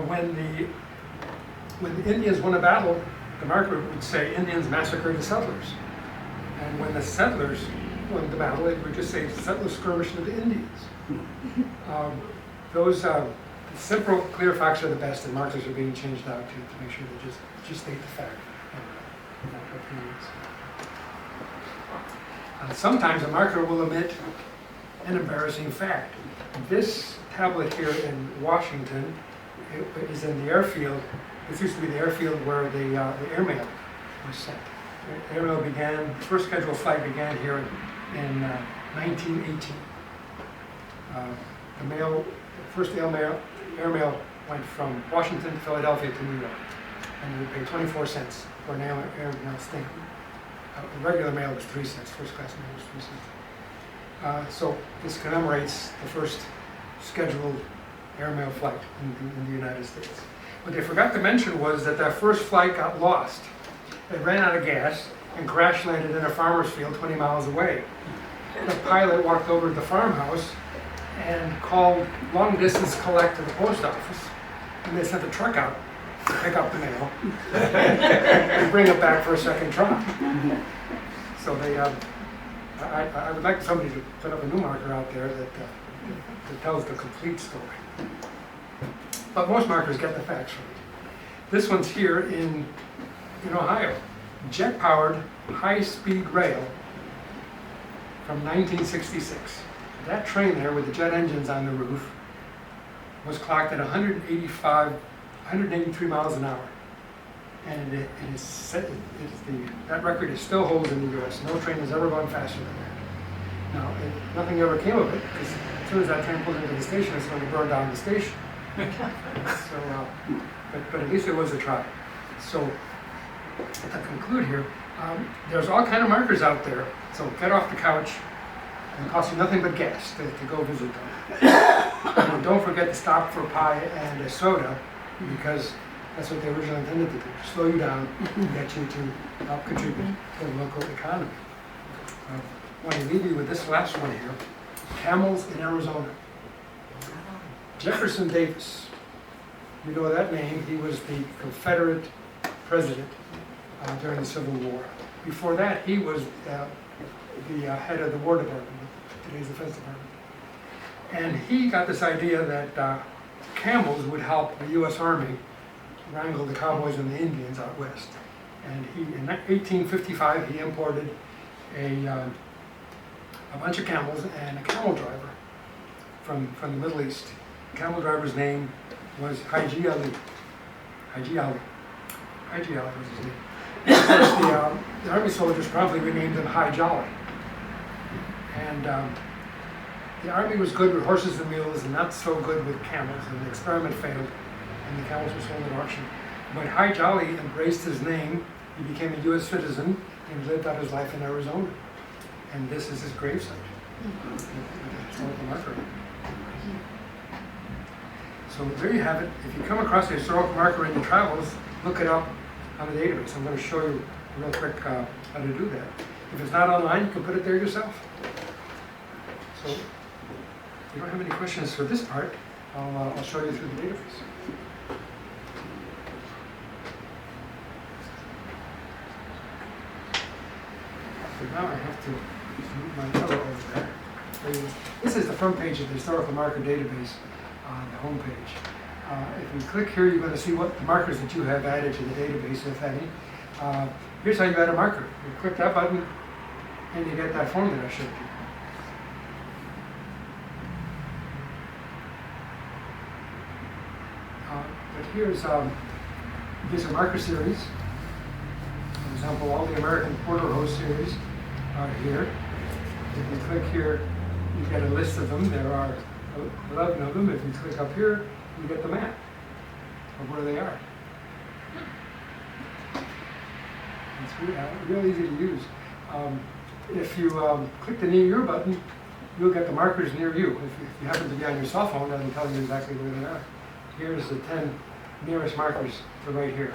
when the Indians won a battle, the marker would say Indians massacred the settlers. And when the settlers won the battle, it would just say settlers skirmished with the Indians. Those simple, clear facts are the best, and markers are being changed out to make sure they just state the fact and not opinions. Sometimes a marker will omit an embarrassing fact. This tablet here in Washington is in the airfield. This used to be the airfield where the airmail was sent. The airmail began, the first scheduled flight began here in 1918. The first airmail went from Washington to Philadelphia to New York, and you would pay 24 cents for an airmail stamp. Regular mail was 3 cents, first class mail was 3 cents. So this commemorates the first scheduled airmail flight in the United States. What they forgot to mention was that first flight got lost. They ran out of gas and crash landed in a farmer's field 20 miles away. The pilot walked over to the farmhouse and called long distance collect to the post office, and they sent a truck out to pick up the mail and bring it back for a second try. So they, I would like somebody to put up a new marker out there that tells the complete story. But most markers get the facts right. This one's here in Ohio. Jet-powered high-speed rail from 1966. That train there with the jet engines on the roof was clocked at 183 miles an hour. And that record still holds in the US. No train has ever gone faster than that. Now, nothing ever came of it, because as soon as that train pulled into the station, it's going to burn down the station. So, but at least it was a try. So, to conclude here, there's all kind of markers out there. So get off the couch. It costs you nothing but gas to go visit them. And don't forget to stop for a pie and a soda, because that's what they originally intended to do, to slow you down and get you to help contribute to the local economy. I want to leave you with this last one here. Camels in Arizona. Jefferson Davis, you know that name. He was the Confederate president during the Civil War. Before that, he was the head of the War Department, today's Defense Department. And he got this idea that camels would help the U.S. Army wrangle the cowboys and the Indians out west. And in 1855, he imported a bunch of camels and a camel driver from the Middle East. The camel driver's name was Haji Ali. Haji Ali was his name. And of course, the Army soldiers promptly renamed him High Jolly. And the Army was good with horses and mules and not so good with camels, and the experiment failed, and the camels were sold at auction. But High Jolly embraced his name. He became a U.S. citizen and lived out his life in Arizona. And this is his gravesite. Historical marker. So there you have it. If you come across a historical marker in your travels, look it up on the database. I'm going to show you real quick how to do that. If it's not online, you can put it there yourself. So if you don't have any questions for this part, I'll show you through the database. So now I have to move my arrow over there. This is the front page of the historical marker database on the home page. If you click here, you're going to see what markers that you have added to the database, if any. Here's how you add a marker. You click that button, and you get that form that I showed you. But here's a marker series. For example, all the American Porterhouse series are here. If you click here, you get a list of them. There are 11 of them. If you click up here, you get the map of where they are. It's real easy to use. If you click the Near You button, you'll get the markers near you. If you happen to be on your cell phone, that'll tell you exactly where they are. here's the 10 nearest markers to right here.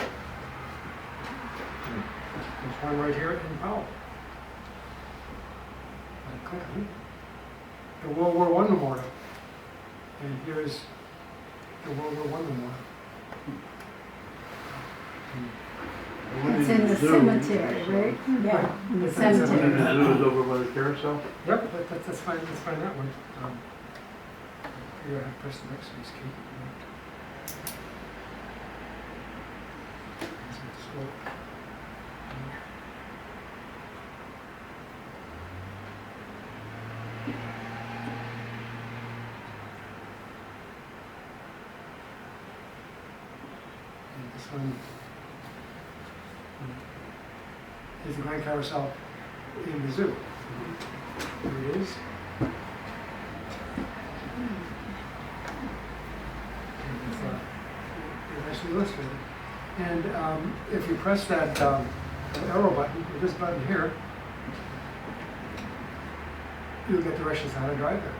There's one right here in Powell. I click on it. The World War I Memorial. And here's the World War I Memorial. It's in the cemetery, right? Yeah, in the It's in the cemetery. And it was over by the carousel? Yep, that's fine. Let's find that one. Here, I press the next space key. Scroll. And this one is the Grand Carousel in the zoo. Here it is. And it's actually illustrated. And if you press that arrow button, or this button here, you'll get directions on how to drive there.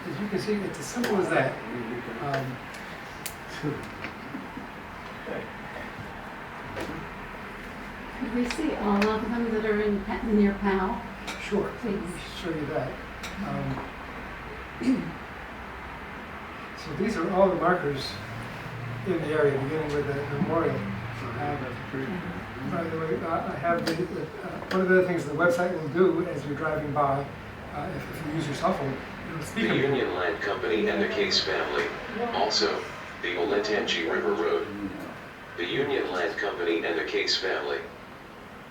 As you can see, it's as simple as that. Could we see all of them that are in near Powell? Sure, Please. let me show you that. So these are all the markers in the area, beginning with the memorial. By the way, I have one of the other things the website will do as you're driving by, if you use your cell phone, it'll speak The of it. Union Land Company and the Case family. Also, the Oletanji River Road. The Union Land Company and the Case family.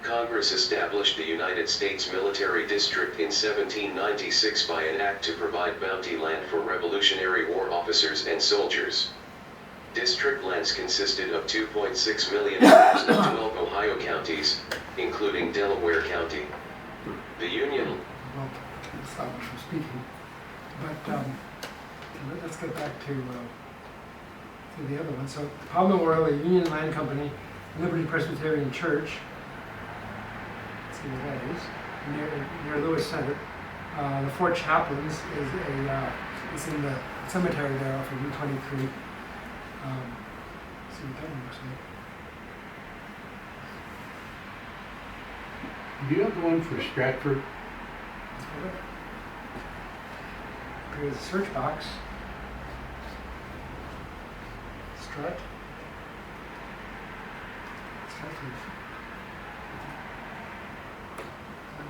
Congress established the United States Military District in 1796 by an act to provide bounty land for Revolutionary War officers and soldiers. District lands consisted of 2.6 million acres in 12 Ohio counties, including Delaware County. The Union... Well, stop me from speaking. But let's get back to the other one. So Powell Memorial, the Union Land Company, Liberty Presbyterian Church. Let's see where that is. Near Lewis Center. The Fort Chaplains is in the cemetery there off of Route 23. See what that one looks like. Do you have the one for Stratford? Here's a search box. Stratford.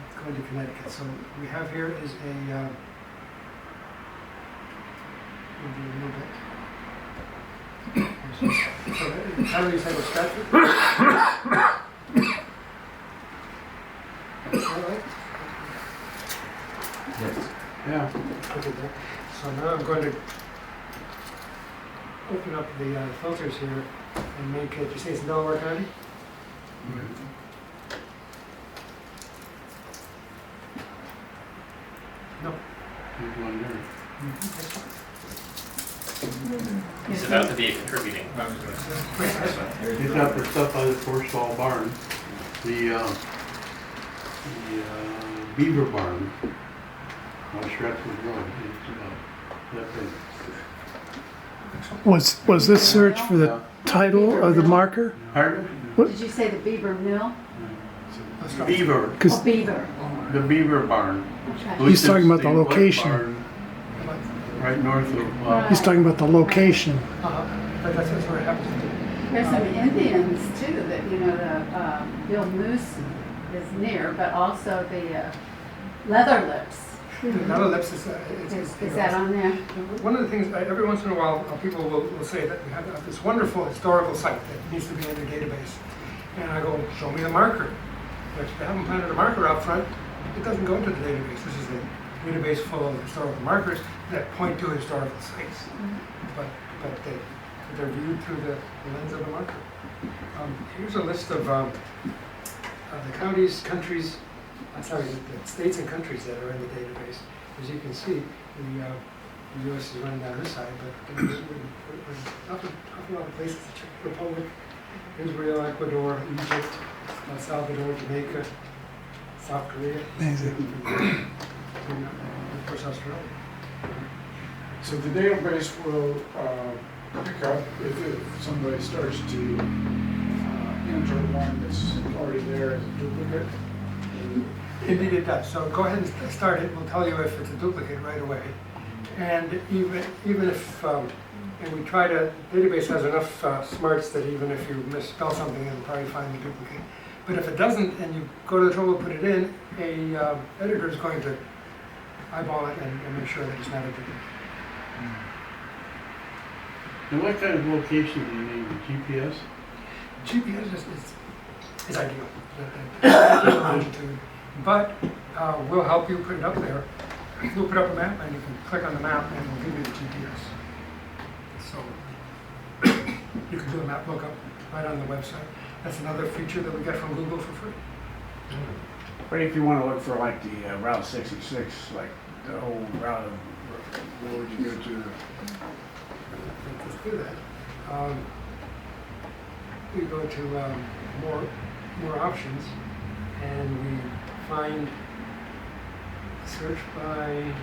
It's going to Connecticut. So we have here is a we'll do a little bit. So how do you say it was Stratford? Is that right? Yeah. Okay, so now I'm going to open up the filters here and make it, you say it's Delaware County? No. There's one there. That's fine. He's about to be a contributing. He's got the stuff by the Forstall barn, the beaver barn on Stratford Road. It's that big. Was this search for the title of the marker? Pardon? Did you say the Beaver Mill? Beaver, Because Oh, Beaver. the beaver barn. Okay. He's talking about the Same wet location. barn Right north of, he's talking about the location. But that's where it happens. There's some Indians too that, you know, the Bill Moose is near, but also the Leather Lips. Leather Lips is Is that on there? one of the things, every once in a while, people will say that we have this wonderful historical site that needs to be in the database. And I go, show me the marker. But if they haven't planted a marker out front, it doesn't go into the database. This is a database full of historical markers that point to historical sites. But they're viewed through the lens of the marker. Here's a list of the counties, countries, the states and countries that are in the database. As you can see, The US is running down this side, but there's up a lot of places, the Czech Republic, Israel, Ecuador, Egypt, El Salvador, Jamaica, South Korea. Amazing. And of course, Australia. So the database will pick up if somebody starts to enter one that's already there as a duplicate. Indeed it does. So go ahead and start it. We'll tell you if it's a duplicate right away. And even if, and we try to, database has enough smarts that even if you misspell something, it'll probably find the duplicate. But if it doesn't, and you go to the trouble to put it in, a editor is going to eyeball it and make sure that it's not a duplicate. And what kind of location do you need, GPS? GPS is ideal, the longitude. But we'll help you put it up there. We'll put up a map and you can click on the map and we'll give you the GPS. So you can do a map lookup right on the website. That's another feature that we get from Google for free. But if you want to look for like the Route 66, like the whole route of, where would you go to? Let's do that. We go to more options and we find search by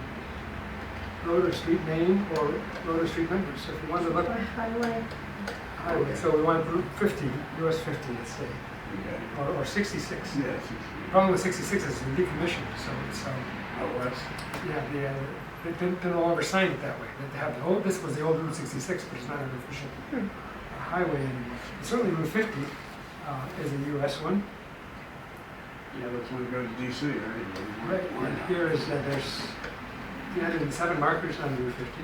road or street name or road or street numbers. So if you want to look Highway. highway, so we want Route 50, US 50, let's say, Okay. or 66. Yes. The problem with 66 is it's decommissioned, so it's Out west. yeah, they no longer sign it that way. They have the old, this was the old Route 66, but it's not an official highway anymore. Certainly Route 50 is a US one. Yeah, that's when you go to DC, right? Right, and here is, there's 307 markers on Route 50,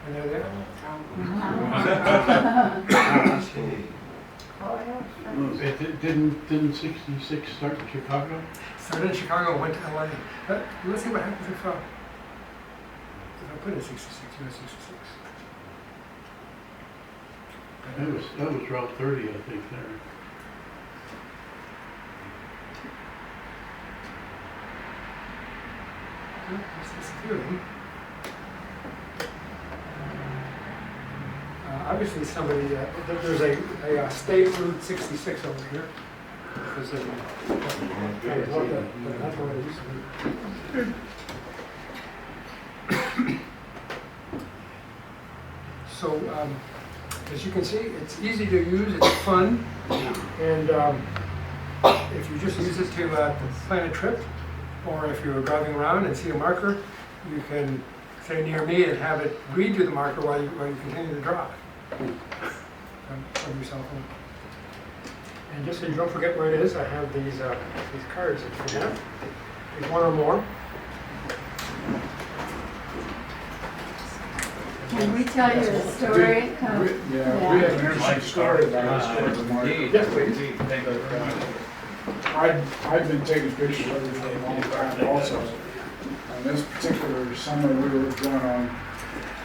and they're there. Oh, yeah. Didn't 66 start in Chicago? Started in Chicago, went to LA. But let's see what happens if I put in 66, US 66. That was Route 30, I think, there. It's disappearing. Obviously somebody, there's a state Route 66 over here. Because of, that's what it used to be. So, as you can see, it's easy to use, it's fun, and if you just use it to plan a trip, or if you're driving around and see a marker, you can say near me and have it read you the marker while you continue to drive from your cell phone. And just so you don't forget where it is, I have these cards that you can have. There's one or more. Can we tell you a story? We have an interesting story about this one. Yes, please. I've been taking pictures of it for a long time also. And this particular summer, we were going on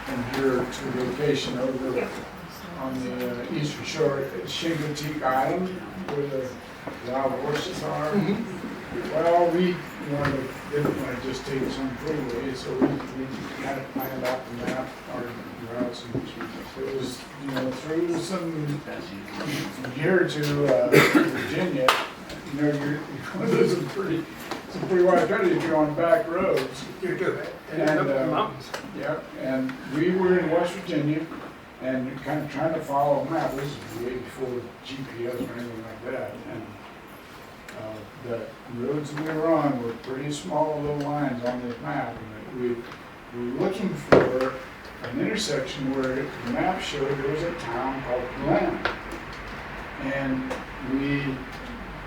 from here to the location over on the eastern shore at Chincoteague Island, where the wild horses are. Well, we didn't want to just take some freeway, so we kind of planned out the map, our routes, and it was, through from here to Virginia. There's some pretty wide country if you're on back roads. You do it. And up in the mountains. Yep, and we were in West Virginia and kind of trying to follow a map. This is way before GPS or anything like that. And the roads we were on were pretty small little lines on this map. And we were looking for an intersection where the map showed there was a town called Atlanta. And we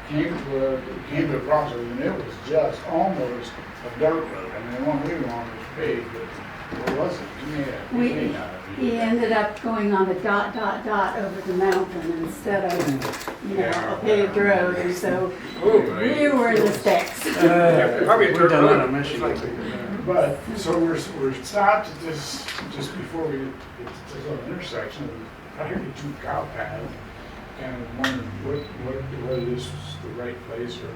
came to a crossroads, and it was just almost a dirt road. I mean, the one we were on was paved, but it wasn't. He ended up going on the dot over the mountain instead of, a paved road, and so we were in the sticks. Probably a dirt done that road. on Michigan. But, so we're stopped at this, just before we get to this little intersection, probably two cow paths. Kind of wondering whether this was the right place or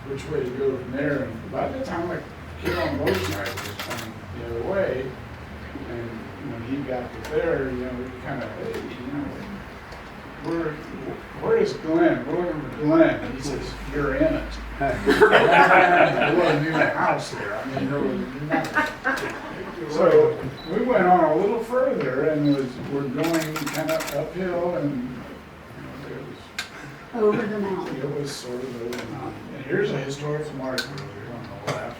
which way to go from there. And by the time I came on both sides, was coming the other way, And when he got to there, we kind of, hey, where is Glenn? We're looking for Glenn. And he says, you're in it. There wasn't even a house there. I mean, there was nothing. So we went on a little further and we're going kind of uphill and Over the mountain. it was sort of over the mountain. And here's a historical marker over here on the left.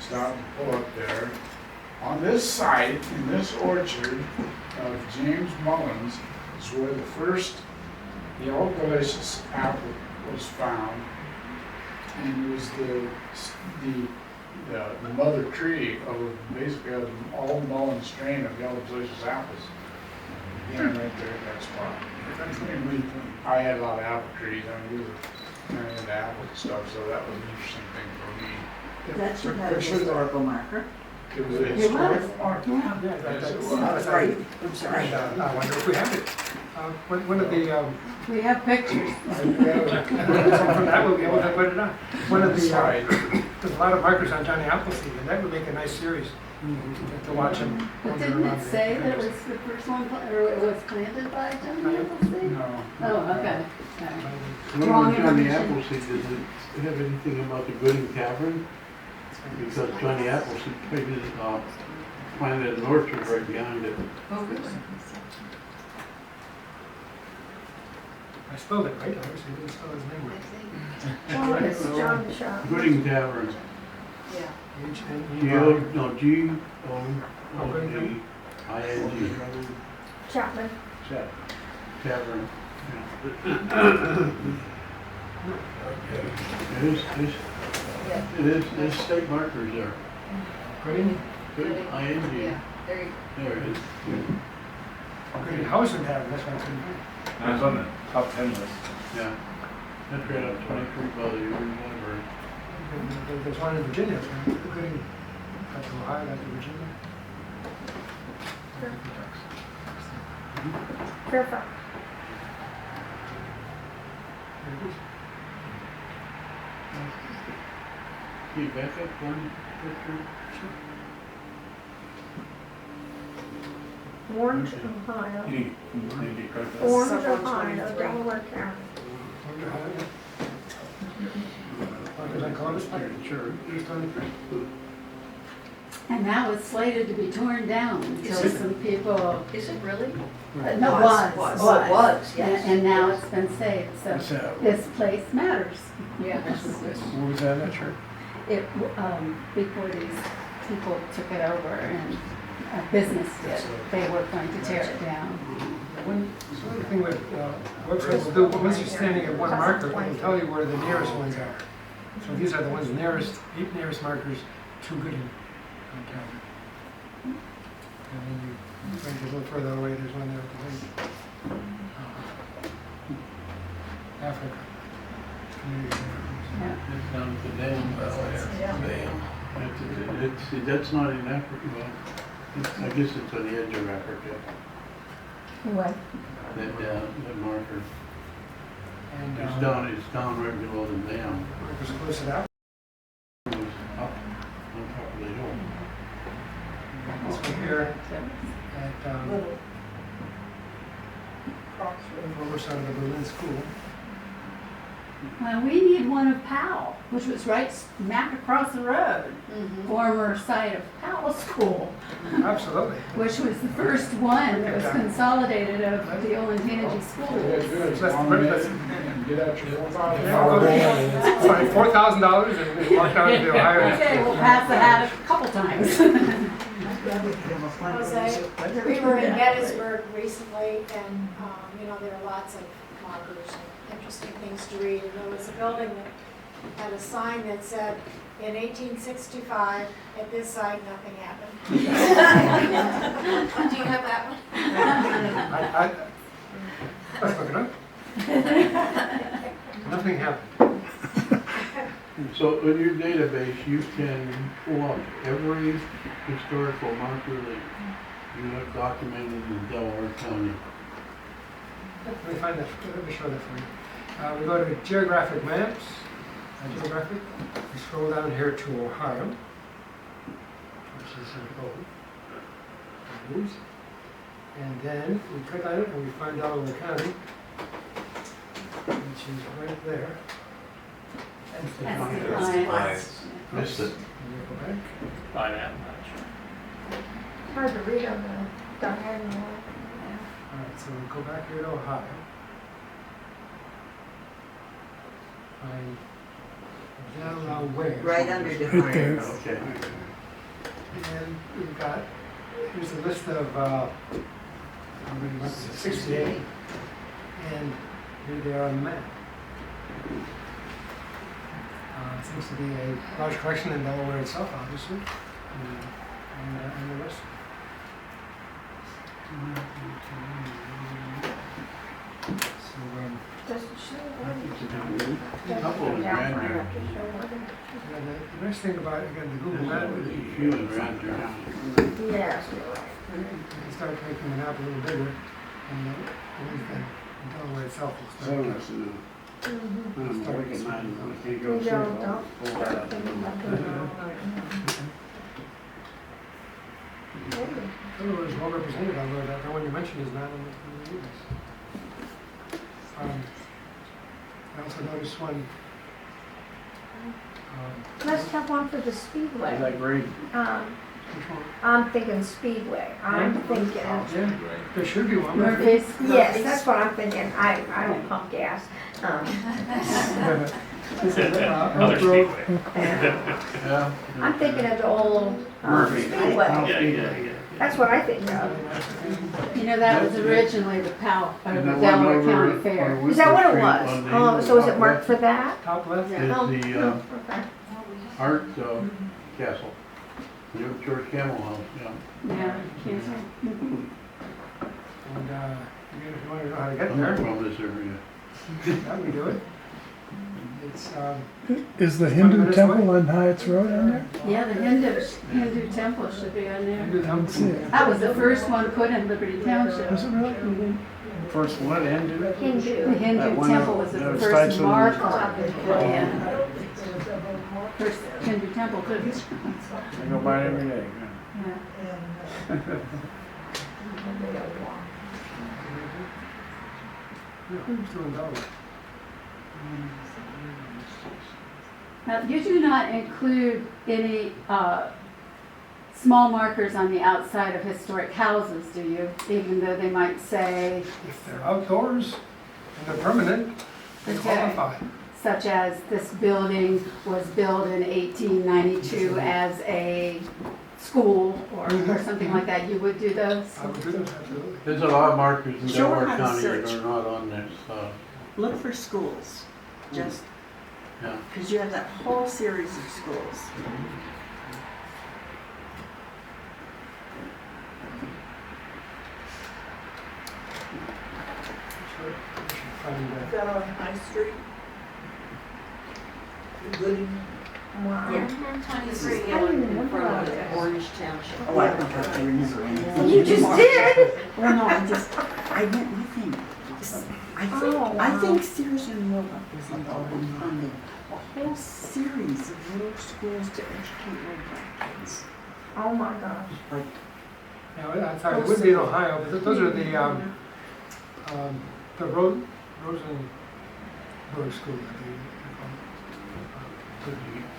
Stop and pull up there. On this site, in this orchard of James Mullins, is where the old delicious apple was found. And it was the mother tree of basically of all Mullins strain of yellow delicious apples. Again, right there at that spot. I had a lot of apple trees. I mean, we were kind of into apples and stuff, so that was an interesting thing for me. That should have a historical marker. It was a It historic was. marker. Yeah. Yeah, Yes, it was. Right, I'm sorry. And, I wonder if we have it. One of the, We have pictures. from that we'll be able to put it on. One of the, Slide. there's a lot of markers on Johnny Appleseed, and that would make a nice series to watch him. But didn't it say that it was the first one, or it was planted by Johnny Appleseed? No. Oh, okay. Sorry. One Wrong on Johnny information. Appleseed, does it have anything about the Gooding Tavern? Because Johnny Appleseed planted an orchard right behind it. Oh, really? I spelled it right, I obviously didn't spell his name right. It's John Shaw. Gooding Tavern. G-O-G-O-O-G-I-N-G. Chapman. Tavern. There's state markers there. Gooding, Good, I-N-G. There you There it is. Gooding House and Tavern, that's what I couldn't find. It's on the top 10 list. Yeah. That's right up 23 by the whatever. There's one in Virginia, so Gooding, that's Ohio, that's Virginia. Fairfax. There it is. Can you back up one picture? Orange, Ohio. You need to get credit for that. Orange, Ohio, Delaware County. Markers on Columbus Park, sure, East 23. And now it's slated to be torn down until Is it? some people, Is it really? no, was. Oh, it was, yes. And now it's been saved, What's so that? this place matters. Yeah. What was that, not sure? It, before these people took it over and a business did, they were going to tear it down. So the thing with websites will do, once you're standing at one marker, it'll tell you where the nearest ones are. So these are the ones nearest, 8 nearest markers to Gooding Tavern. And then you go a little further away, there's one there at the lake. Africa. Community Center. Yeah. It's down at the dam. That's not in Africa, well, I guess it's on the edge of Africa, What? that marker. And It's down right below the dam. markers close it out. It was up on top of the hill. This one here at Little crossroads. over side of the Berlin School. We need one of Powell, which was right smack across the road, former site of Powell School, Absolutely. which was the first one that was consolidated of the Olentangy Yeah, schools. good. That's Long the- day that's- and get out your $4,000. It's like $4,000 and we walked out to Ohio. Okay, we'll pass the hat a couple times. Jose, we were in Gettysburg recently, and, there are lots of markers and interesting things to read. And there was a building that had a sign that said, in 1865, at this site, nothing happened. Do you have that one? Let's look it up. Nothing happened. So in your database, you can pull up every historical marker that you have documented in Delaware County. Let me find that, let me show that for you. We go to geographic maps, geographic. We scroll down here to Ohio, which is in gold. moves. And then we click on it and we find Delaware County, which is right there. That's the Clients. clients. Missed it. And we go back. By that much. Hard to read on the diagonal. All right, so we go back here to Ohio. Find Delaware. Right under Right Defiance. there. Okay. And we've got, here's a list of, how many months is it? 68. And here they are on the map. It seems to be a large collection in Delaware itself, obviously, and the rest. So, Doesn't show what. A couple of grand there. yeah, the nice thing about, again, the Google map, There's a you few in grand there. Yes, you're right. can start making the map a little bigger, and at least then Delaware itself will So start. nice to know. Mhm. I'm awake at night and I can't go You to sleep. don't I'll pull that start up. thinking about doing it all right now. Delaware is well represented, although that one you mentioned is not in the news. I also noticed one. Must have one for the Is Speedway. that great? Which one? I'm thinking Speedway. I'm thinking, Yeah, there should be one. Murphy's. yes, that's what I'm thinking. I don't pump gas. This is, Another Oak Grove. speedway. Yeah. I'm thinking of the old Murphy. Speedway. Yeah. That's what I think of. You know, that was originally the And the one Delaware over County on Fair. Is that what it Winter was? Street on Oh, the so is it top marked left for that? Top left? Is Yeah. the Okay. art castle. The George Camel House, yeah. Yeah, can't And, again, if you want to know how to get I'm not there, from this area. that we do it. It's, Is the 20 Hindu minutes temple away. on Hyatt's Road on there? Yeah, the Hindu temple should be on there. Hindu temple. see it. That was the first one put in Liberty Township. Was it really? Mhm. First one, Hindu. The Hindu. Hindu That one, temple was the those first types of- marker put in. First Hindu temple too. I go by it every day. Yeah. Yeah, who's doing Delaware? Now, you do not include any small markers on the outside of historic houses, do you? Even though they might say, If they're outdoors and they're permanent, they Okay. qualify. such as this building was built in 1892 as a school or something like that, you would do those? I would do those, absolutely. There's a lot of markers in Show her Delaware how to County that search. are not on this, Look for schools, just, yeah. because you have that whole series of schools. Sure, we should find, Is that on High Street? Gooding? Wow. This is the one in front of the Orange Township. Oh, I don't have to remember anything. You just did? Well, no, I went with him. Oh, I wow. think Sears and Roebuck was involved in funding a whole series of little schools to educate little kids. Oh, my gosh. Like, now, I thought it would be in Ohio, but those are the Rosenberg School, I think they call it.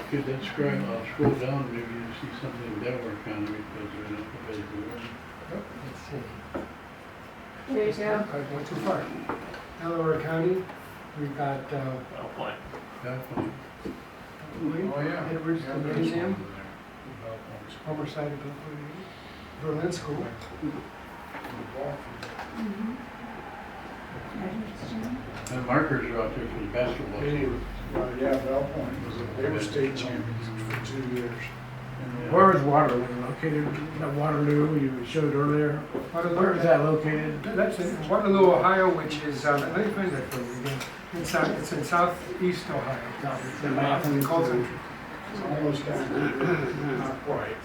Could that scroll down, maybe you see something in Delaware County because they're not the best of Yep, let's see. There you go. I went too far. Delaware County, we've got, Well, point. Definitely. Oh, yeah. Edwards Yeah, Gymnasium, there's former site of Berlin School. And markers are out there for the basketball team. Yeah, Bell Point they were state champions for 2 years. And, Where is Waterloo located? That Waterloo you showed earlier? Where is that located? That's in Waterloo, Ohio, which is, let me find that for you again. It's in southeast Ohio. It's in the coal country. It's almost down there, not quite.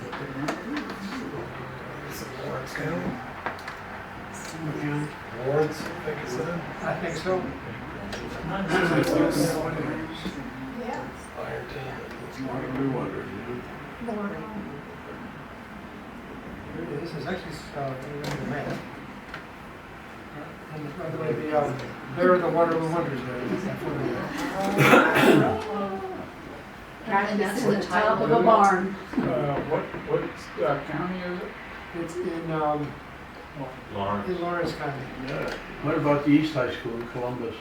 Wards, I think so. I think so. Waterloo, Waterloo. Here it is. It's actually in the map. And by the way, there are the Waterloo Wonders there. That's that photo there. That's the top of a barn. What county is it? It's in Lawrence. Lawrence County. Yeah. What about the East High School in Columbus?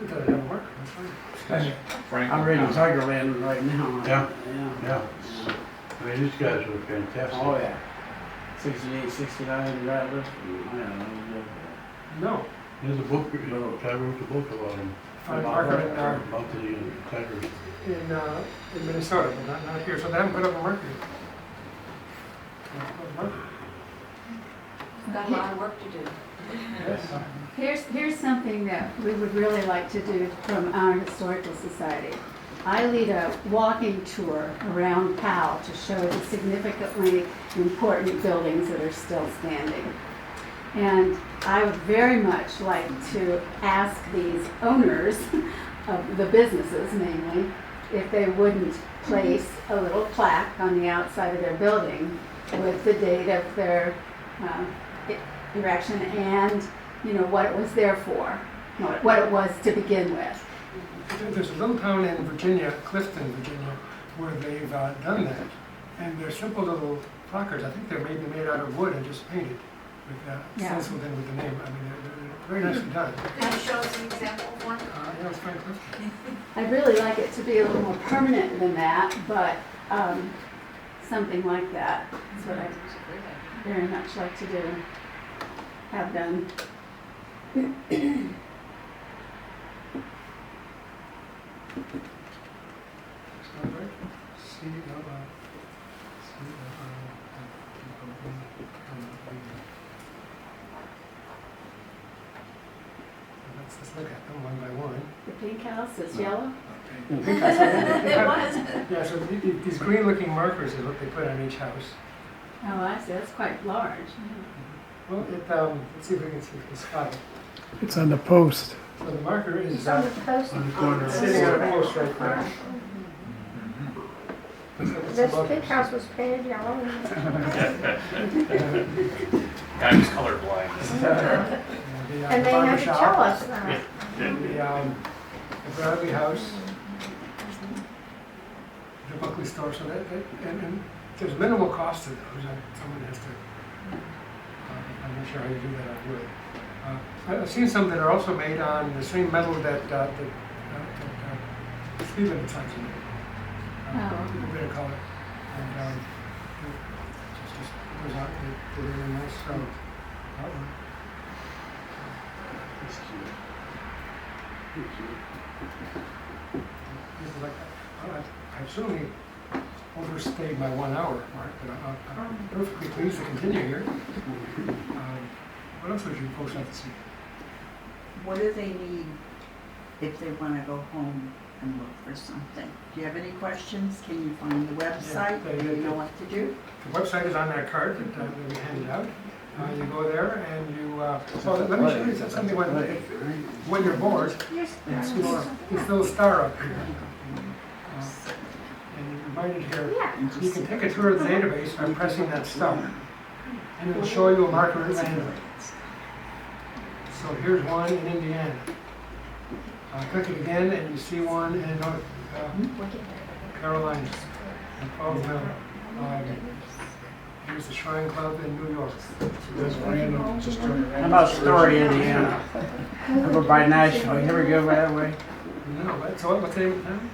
It doesn't have a marker. That's fine. I'm reading Tigerland right now. Yeah. Yeah. I mean, these guys were fantastic. Oh, yeah. 68, 69, Rattlers. I don't know. No. There's a book, I wrote a book about them. Find marker About the Tigers. in Minnesota, but not here. So they haven't put up a marker yet. Got a lot of work to do. Yes. Here's something that we would really like to do from our historical society. I lead a walking tour around Powell to show the significantly important buildings that are still standing. And I would very much like to ask these owners of the businesses mainly if they wouldn't place a little plaque on the outside of their building with the date of their erection and, you know, what it was there for, what it was to begin with. There's a little town in Virginia, Clifton, Virginia, where they've done that. And they're simple little placards. I think they're maybe made out of wood and just painted with stenciled in with the name. I mean, they're very nicely done. Can you show us an example of one? Yeah, it's fine, Clifton. I'd really like it to be a little more permanent than that, but something like that is what I'd very much like to do, have done. Let's look at them one by one. The pink house is yellow? It was. Yeah, so these green-looking markers is what they put on each house. Oh, I see, that's quite large. Well, let's see if we can spot it. It's on the post. So the marker is It's on the post. On the corner. sitting on a post right there. This pink house was painted yellow. Guy was colorblind. And they had to tell us that. The Bradley House, the Buckley store, so and there's minimal cost to those. Someone has to, I'm not sure how you do that on wood. I've seen some that are also made on the same metal that Stephen decides to make. A bit of color. And just goes out, they really nice artwork. It's cute. I've certainly overstayed my 1 hour mark, but I'm perfectly pleased to continue here. What else would you post out to see? What do they need if they want to go home and look for something? Do you have any questions? Can you find the website? Yeah, Do you know what to do? The website is on that card that we handed out. You go there and you, so let me show you something when you're bored. It's this little star up here. And you're reminded here, you can take a tour of the database by pressing that star. And it will show you a marker at random. So here's one in Indiana. Click it again and you see one in North Carolina, in Powell-Liberty. Here's the Shrine Club in New York. How about Story, Indiana? Over by Nashville. You ever go that way? No, so what's the name of the town?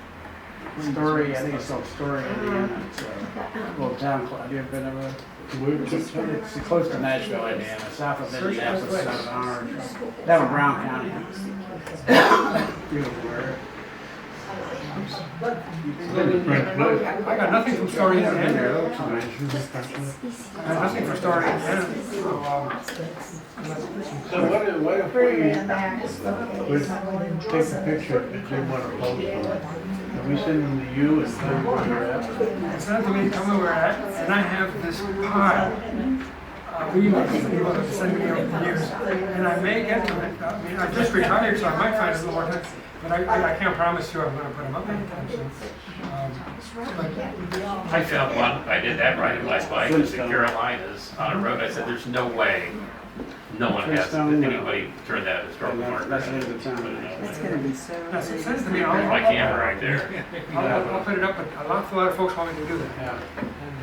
Story, I think it's called Story, Indiana. It's a little town club. Have you ever been over? It's close to Nashville, Indiana, south of Indianapolis, south of Orange. Down in Brown County. Beautiful area. I got nothing from Story, Indiana. I got nothing from Story, Indiana. So what if we take a picture that you want to post on? Can we send them to you and tell you where you're at? It's not to me, tell me where we're at, and I have this pile of the emails that people have sent me over the years. And I may get to it. I mean, I just retired, so I might find it a little more time. But I can't promise you I'm gonna put them up anytime soon. But I found one, I did that riding my bike in the Carolinas on a road. I said, there's no way no one has, anybody turned that historical marker. That's the end of the town. It's gonna be so. yes, it sends to me. There's my camera right there. I'll put it up, but a lot of folks want me to do that.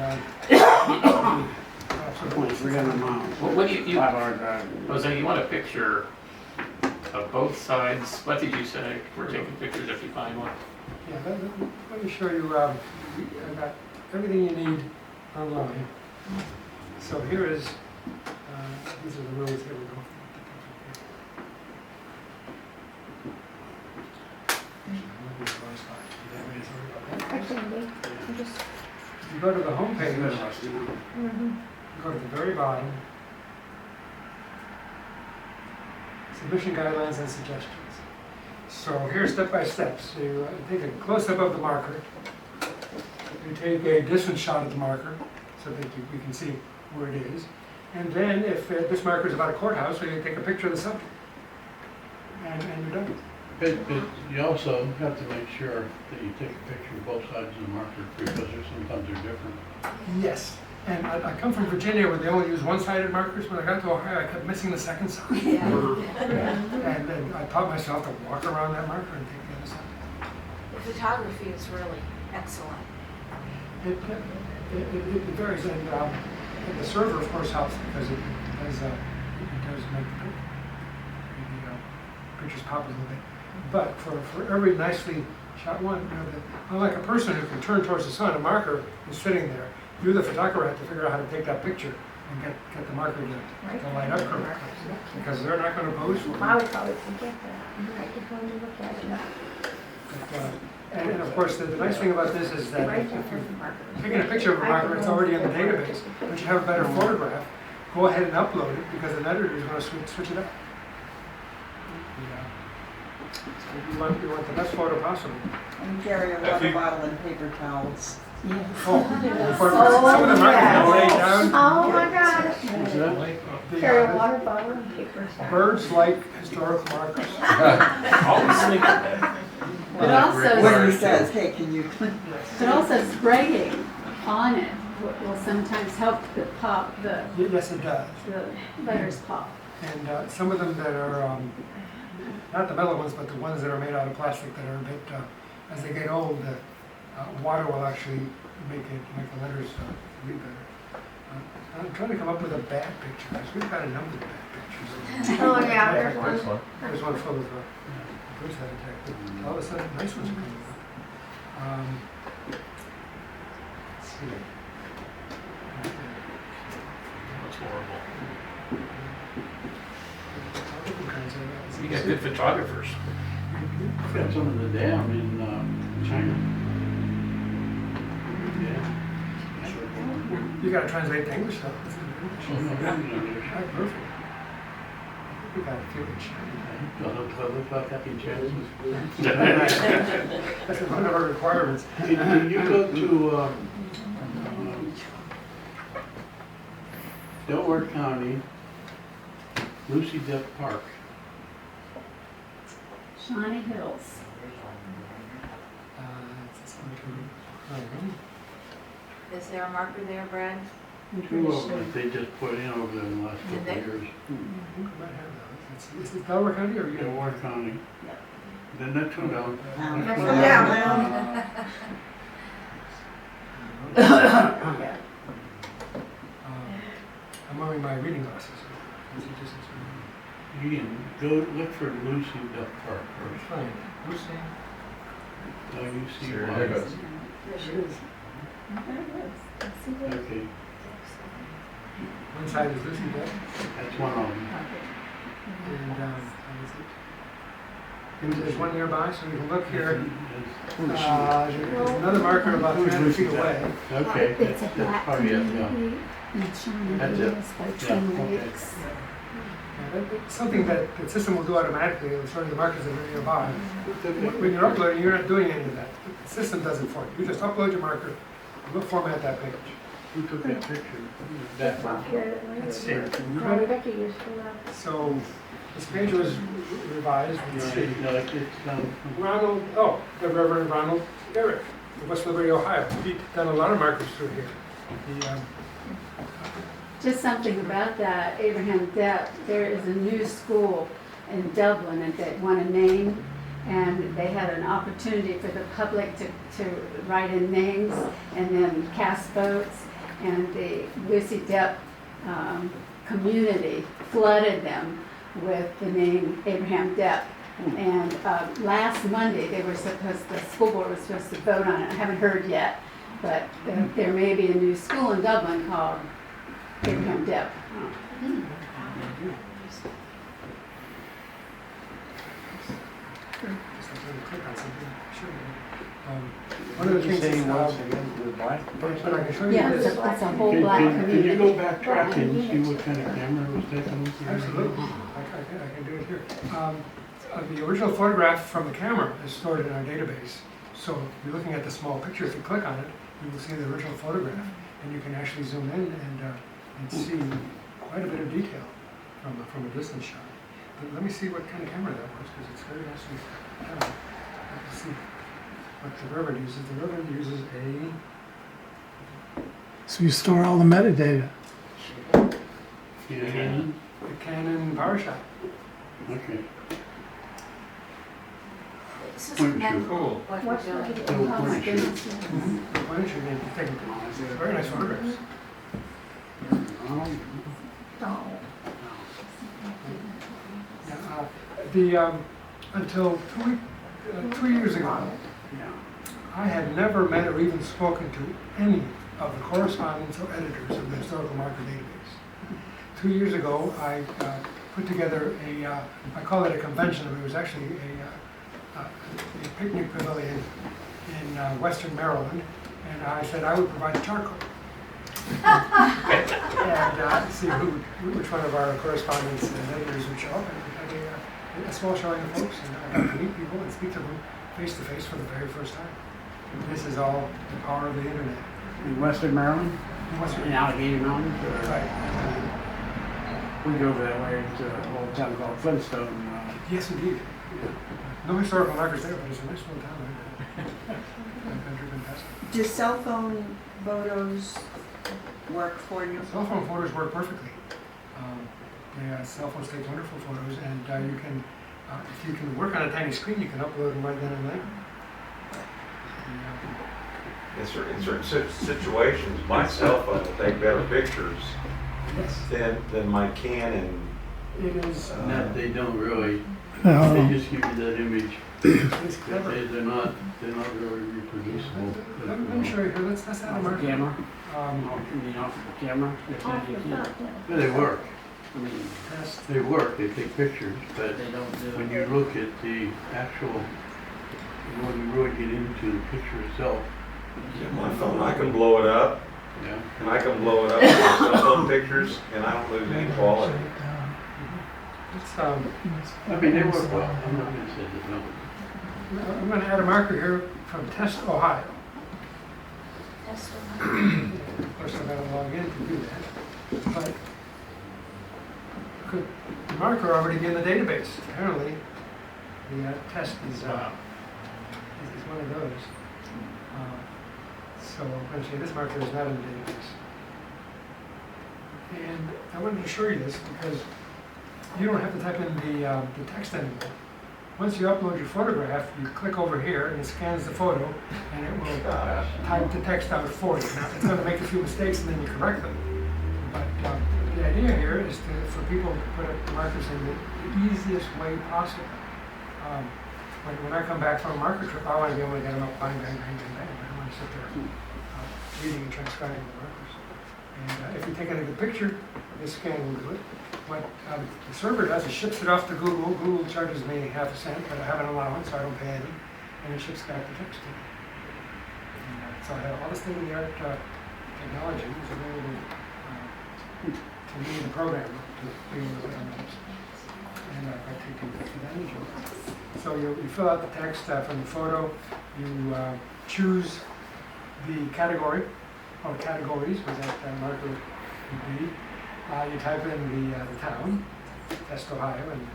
Yeah. And, absolutely. 300 miles. What do you, 5 hour drive. Jose, you want a picture of both sides? What did you say? We're taking pictures if you find one. Yeah, let me show you, I've got everything you need online. So here is, these are the rules here we go. If you go to the home page, go to the very bottom, submission guidelines and suggestions. So here's step by step. So you take a close-up of the marker. You take a distance shot of the marker so that you can see where it is. And then if this marker is about a courthouse, so you take a picture of the subject. And you're done. But you also have to make sure that you take a picture of both sides of the marker because sometimes they're different. Yes. And I come from Virginia where they only use one-sided markers. When I got to Ohio, I kept missing the second side. And then I taught myself to walk around that marker and take the other side. The photography is really excellent. It varies, and the server, of course, helps because it does make the pictures pop a little bit. But for every nicely shot one, unlike a person who can turn towards the sun, a marker is sitting there. You, the photographer, have to figure out how to take that picture and get the marker to light up correctly, because they're not going to pose for I it. would probably forget that. You might be going to look at it. But, and of course, the nice thing about this is that if you're taking a picture of a marker, it's already in the database, but you have a better photograph, go ahead and upload it, because an editor is going to switch it up. You want the best photo possible. And carry a water bottle and paper towels. Oh, some of them are laid down. Oh my gosh. What's that? Carry a water bottle and paper towel. Birds like historical markers. Always thinking that. But also, When he says, hey, can you? but also spraying on it will sometimes help the pop, the Yes, it does. letters pop. And some of them that are, not the metal ones, but the ones that are made out of plastic that are a bit, as they get old, water will actually make the letters read better. I'm trying to come up with a bad picture, because we've got a number of bad pictures. Oh yeah, there's one. There's one full of goods that attack, but all of a sudden, nice ones are coming up. Let's see. That's horrible. Different kinds of- You got good photographers. Got some of the dam in China. Yeah. You gotta translate to English though. Oh, no, no, no, no. Right, perfect. We got a few in China. That's one of our requirements. Did you go to Delaware County, Lucy Depp Park? Shiny Hills. Is there a marker there, Brad? Two of them they just put in over there in the last couple Did they? of years. Is it Delaware County or you? Delaware County. Then that two down. I'm wearing my reading glasses. You can go look for Lucy Depp Park first. Fine. Lucy. L-U-C-Y. There she is. Okay, One side is Lucy Depp, that's one of them. and there's one nearby, so you can look here. Yes. There's another marker about 300 feet away. Okay, It's a that's black probably it, yeah. community in Shiny That's it. Hills by Twin Yeah, okay. Lakes. It's something that the system will do automatically, it'll show you the markers that are nearby. When you're uploading, you're not doing any of that. The system does it for you. You just upload your marker, we'll format that page. Who took that picture? That one. Let's see, can you read it? So, this page was revised, let's see. No, it's, Ronald, oh, the Reverend Ronald Derrick of West Liberty, Ohio. He's done a lot of markers through here. He, Just something about that, Abraham Depp, there is a new school in Dublin and they want a name, and they had an opportunity for the public to write in names and then cast votes, and the Lucy Depp community flooded them with the name Abraham Depp. And last Monday, the school board was supposed to vote on it. I haven't heard yet, but there may be a new school in Dublin called Abraham Depp. One of the things is, once again to the black but person? I can show you Yeah, this. it's a whole black can community. you go backtrack and see what kind of camera was taken with you? Absolutely, I can do it here. The original photograph from the camera is stored in our database. So if you're looking at the small picture, if you click on it, you will see the original photograph. And you can actually zoom in and see quite a bit of detail from a distance shot. But let me see what kind of camera that was, because it's very nicely done. Let's see what the Reverend uses. The Reverend uses So you store all the metadata. Yeah, a Canon PowerShot. okay. This is Point meant- shoot. Cool. what we're doing. Oh my goodness. Why don't you maybe take very nice photographs? Yeah, until 2 years ago, I had never met or even spoken to any of the correspondents or editors of the Historical Marker Database. 2 years ago, I put together I call it a convention, but it was actually a picnic pavilion in western Maryland, and I said I would provide charcoal. And see which one of our correspondents and editors would show up, and we had a small showing of folks, and I got to meet people and speak to them face to face for the very first time. And this is all the power of the internet. In Western Maryland, In Western- in Allegheny Mountains, or Right. we go over that way to a little town called Flintstone. Yes, indeed. No historical markers there, but it's a nice little town. I've driven past it. Do cell phone photos work for you? Cell phone photos work perfectly. Cell phones take wonderful photos, and you can, if you can work on a tiny screen, you can upload them right then and there. In certain situations, my cell phone will take better pictures Yes, than my Canon. it is. No, they don't really, No. they just give you that image. It's clever. They're not really reproducible. Let me show you here. Let's add a Off the marker. camera, Um, off the camera. But they work, I mean, test. they work, they take pictures, but they don't do when it. you look at the actual, when you really get into the picture itself, My phone, I can blow it up, yeah. and I can blow it up with my cell phone pictures, and I don't lose any quality. It's, I mean, they work well, I'm not gonna say that no. I'm going to add a marker here from Test, Ohio. That's Of course, I've got to log in to do that. But could the marker already be in the database? Apparently, the test is one of those. So I'm going to say this marker is not in the database. And I wanted to show you this because you don't have to type in the text anymore. Once you upload your photograph, you click over here and it scans the photo and it will type the text out for you. Now, it's going to make a few mistakes and then you correct them. But the idea here is for people to put up markers in the easiest way possible. When I come back from a marker trip, I want to be able to get them up, bang, bang, bang, bang, bang. I don't want to sit there reading and transcribing the markers. And if you're taking a good picture, this scan will do it. What the server does is ships it off to Google. Google charges me ½ a cent, but I have an allowance, so I don't pay any. And it ships back the text to me. And, so I have all the state-of-the-art technology is available to me, the programmer, to be able to put on text. And I take advantage of it. So you fill out the text from the photo. You choose the category. or categories where that marker would be. You type in the town, Test, Ohio, and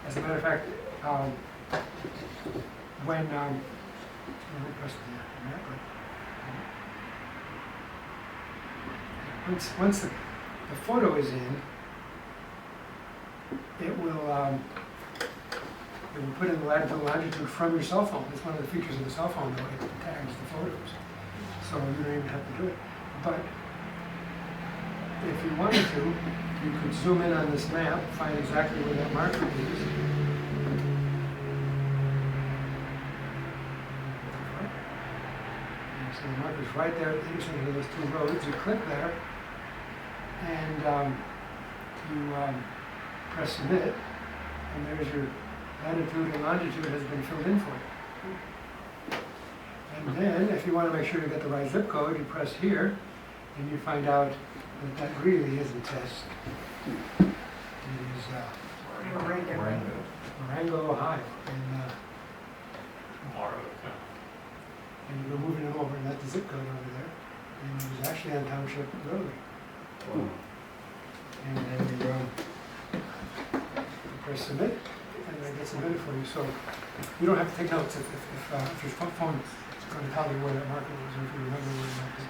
as a matter of fact, when let me press the map, once the photo is in, it will put in the latitude and longitude from your cell phone. It's one of the features of the cell phone, though. It tags the photos, so you don't even have to do it. But if you wanted to, you could zoom in on this map, find exactly where that marker is. And so the marker's right there at the intersection of those two roads. You click there, and you press submit, and there's your latitude and longitude has been filled in for you. And then, if you want to make sure you get the right zip code, you press here, and you find out that really isn't Test. It is Marengo, Ohio. And you go moving it over, and that's the zip code over there. And it was actually on Township Road. Wow. And then you press submit, and that gets submitted for you. So you don't have to take notes if your phone is going to tell you where that marker was, or if you remember where the marker was.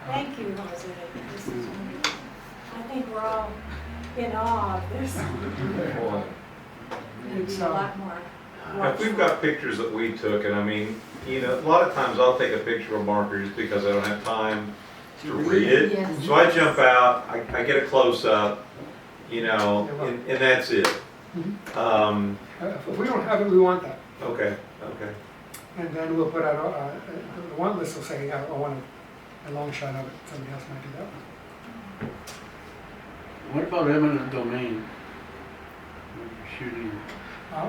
Thank you, Jose. This is wonderful. I think we're all in awe of this. Maybe a lot more. If we've got pictures that we took, and I mean, you know, a lot of times I'll take a picture of a marker just because I don't have time to read it. Yes. So I jump out, I get a close up, you know, and that's it. If we don't have it, we want that. Okay. And then we'll put out, the one list will say, I want a long shot of it. Somebody else might do that one. What about eminent domain? Shooting.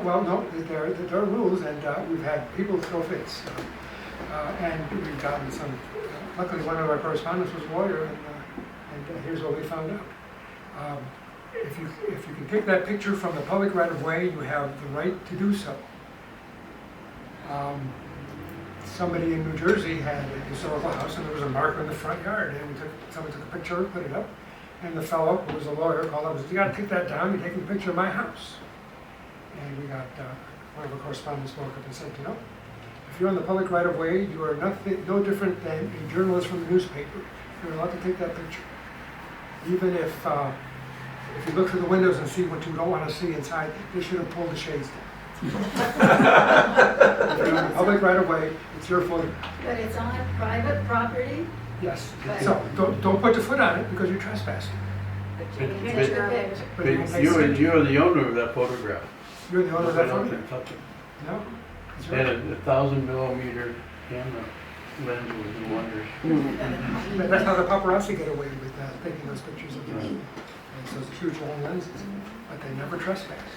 Well, no, there are rules, and we've had people throw fits. And we've gotten some, luckily one of our correspondents was a lawyer, and here's what we found out. If you can take that picture from the public right-of-way, you have the right to do so. Somebody in New Jersey had a historical house, and there was a marker in the front yard, and somebody took a picture, put it up, and the fellow who was a lawyer called up and said, "You got to take that down. You're taking a picture of my house." And we got one of our correspondents spoke up and said, "You know, if you're on the public right-of-way, you are no different than a journalist from the newspaper. You're allowed to take that picture, even if you look through the windows and see what you don't want to see inside. They should have pulled the shades down." If you're on the public right-of-way, it's your photo. But it's on private property? Yes. So don't put your foot on it because you're trespassing. But you can take a picture. But you won't pay But you're the owner of that photograph. You're the owner of that Nobody photo? else can touch it. No? It's And yours. a 1,000mm camera lens would do wonders. But that's how the paparazzi get away with taking those pictures of them. And so it's huge long lenses, but they never trespass.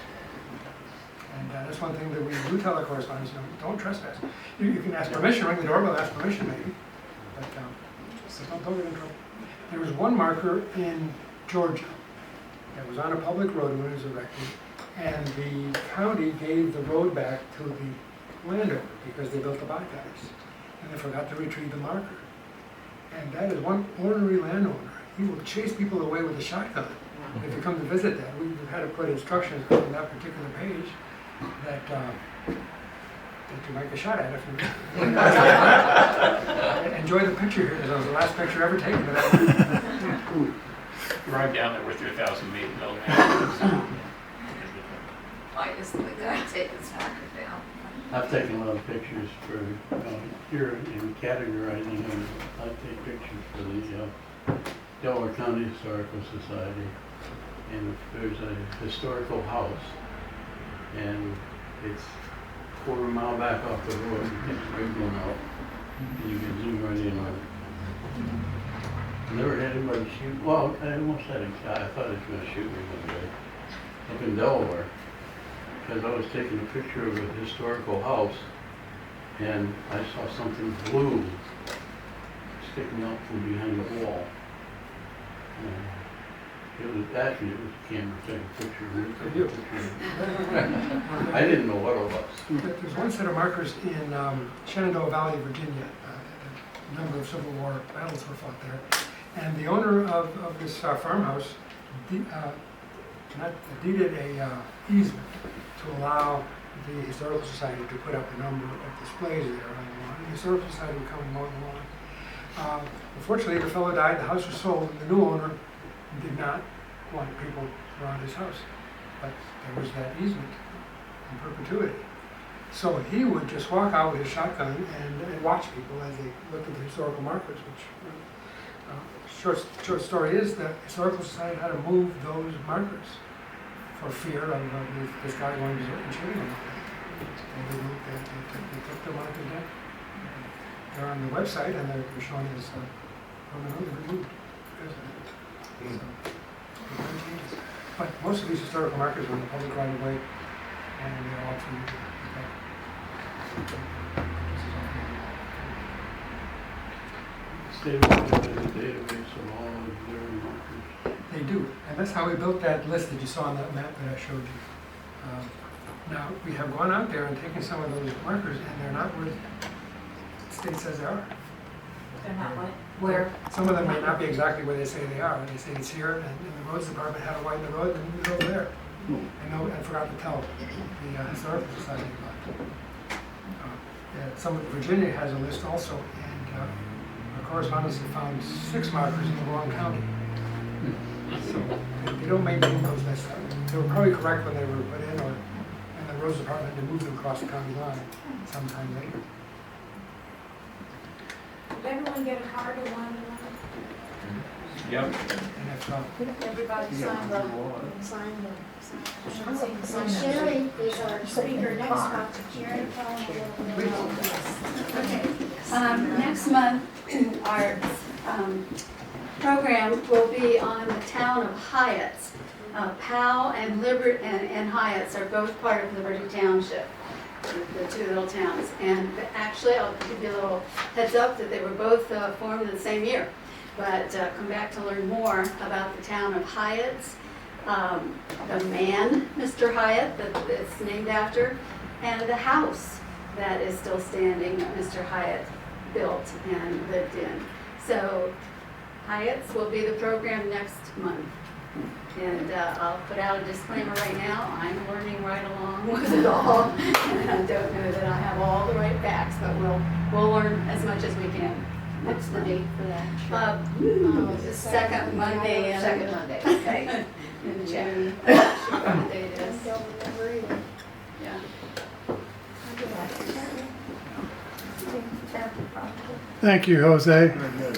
And that's one thing that we do tell our correspondents, don't trespass. You can ask permission, ring the doorbell, ask permission maybe, but don't get in trouble. There was one marker in Georgia that was on a public road when it was erected, and the county gave the road back to the landowner because they built the bypass, and they forgot to retrieve the marker. And that is one ornery landowner. He will chase people away with a shotgun. If you come to visit that, we've had to put instructions on that particular page that you might get shot at if you enjoy the picture here, because it was the last picture ever taken of that. Drive down there with your 1,000mm. Why isn't the guy taking marker down? I've taken a lot of pictures for, here in categorizing, and I take pictures for the Delaware County Historical Society. And there's a historical house, and it's a quarter-mile back off the road. You get the big one out, and you can zoom right in on it. Never had anybody shoot. Well, I almost had a guy. I thought he was going to shoot me one day up in Delaware, because I was taking a picture of a historical house, and I saw something blue sticking out from behind the wall. It was a camera taking a picture of me. I didn't know what it was. There's one set of markers in Shenandoah Valley, Virginia. a number of Civil War battles were fought there. And the owner of this farmhouse deeded a easement to allow the Historical Society to put up a number of displays there on the lawn. The Historical Society would come and mow the lawn. Unfortunately, the fellow died, the house was sold, and the new owner did not want people around his house. But there was that easement in perpetuity. So he would just walk out with his shotgun and watch people as they looked at the historical markers, which short story is that Historical Society had to move those markers for fear of this guy going to and shooting them. And they took the markers down. They're on the website and they're showing as permanently removed because of it. So, it changes. But most of these historical markers are in the public right of way, and they're all free. State has a database of all of their markers. They do, and that's how we built that list that you saw on that map that I showed you. Now, we have gone out there and taken some of those markers, and they're not where the state says they are. They're not what? Where? Some of them may not be exactly where they say they are. They say it's here, and the roads department had to widen the road, and it's over there. I forgot to tell the Historical Society about it. Some of Virginia has a list also, and our correspondents have found 6 markers in the wrong county. So they don't maintain those lists. They were probably correct when they were put in, or and the roads department had to move them across the county line sometime later. Did everyone get a card of one? Yep. And if Everybody signed So Sherry is our speaker next month. Sherry, Okay. Next month, our program will be on the town of Hyatt's. Powell and Hyatt's are both part of Liberty Township, the 2 little towns. And actually, I'll give you a little heads up that they were both formed in the same year. But come back to learn more about the town of Hyatt's, the man, Mr. Hyatt, that it's named after, and the house that is still standing that Mr. Hyatt built and lived in. So Hyatt's will be the program next month. And I'll put out a disclaimer right now. I'm learning right along with it all. And I don't know that I have all the right facts, but we'll learn as much as we can. What's the date for that? The second Monday. Second Monday, okay. In June. What date it is. Yeah. Thank you, Jose. Very good.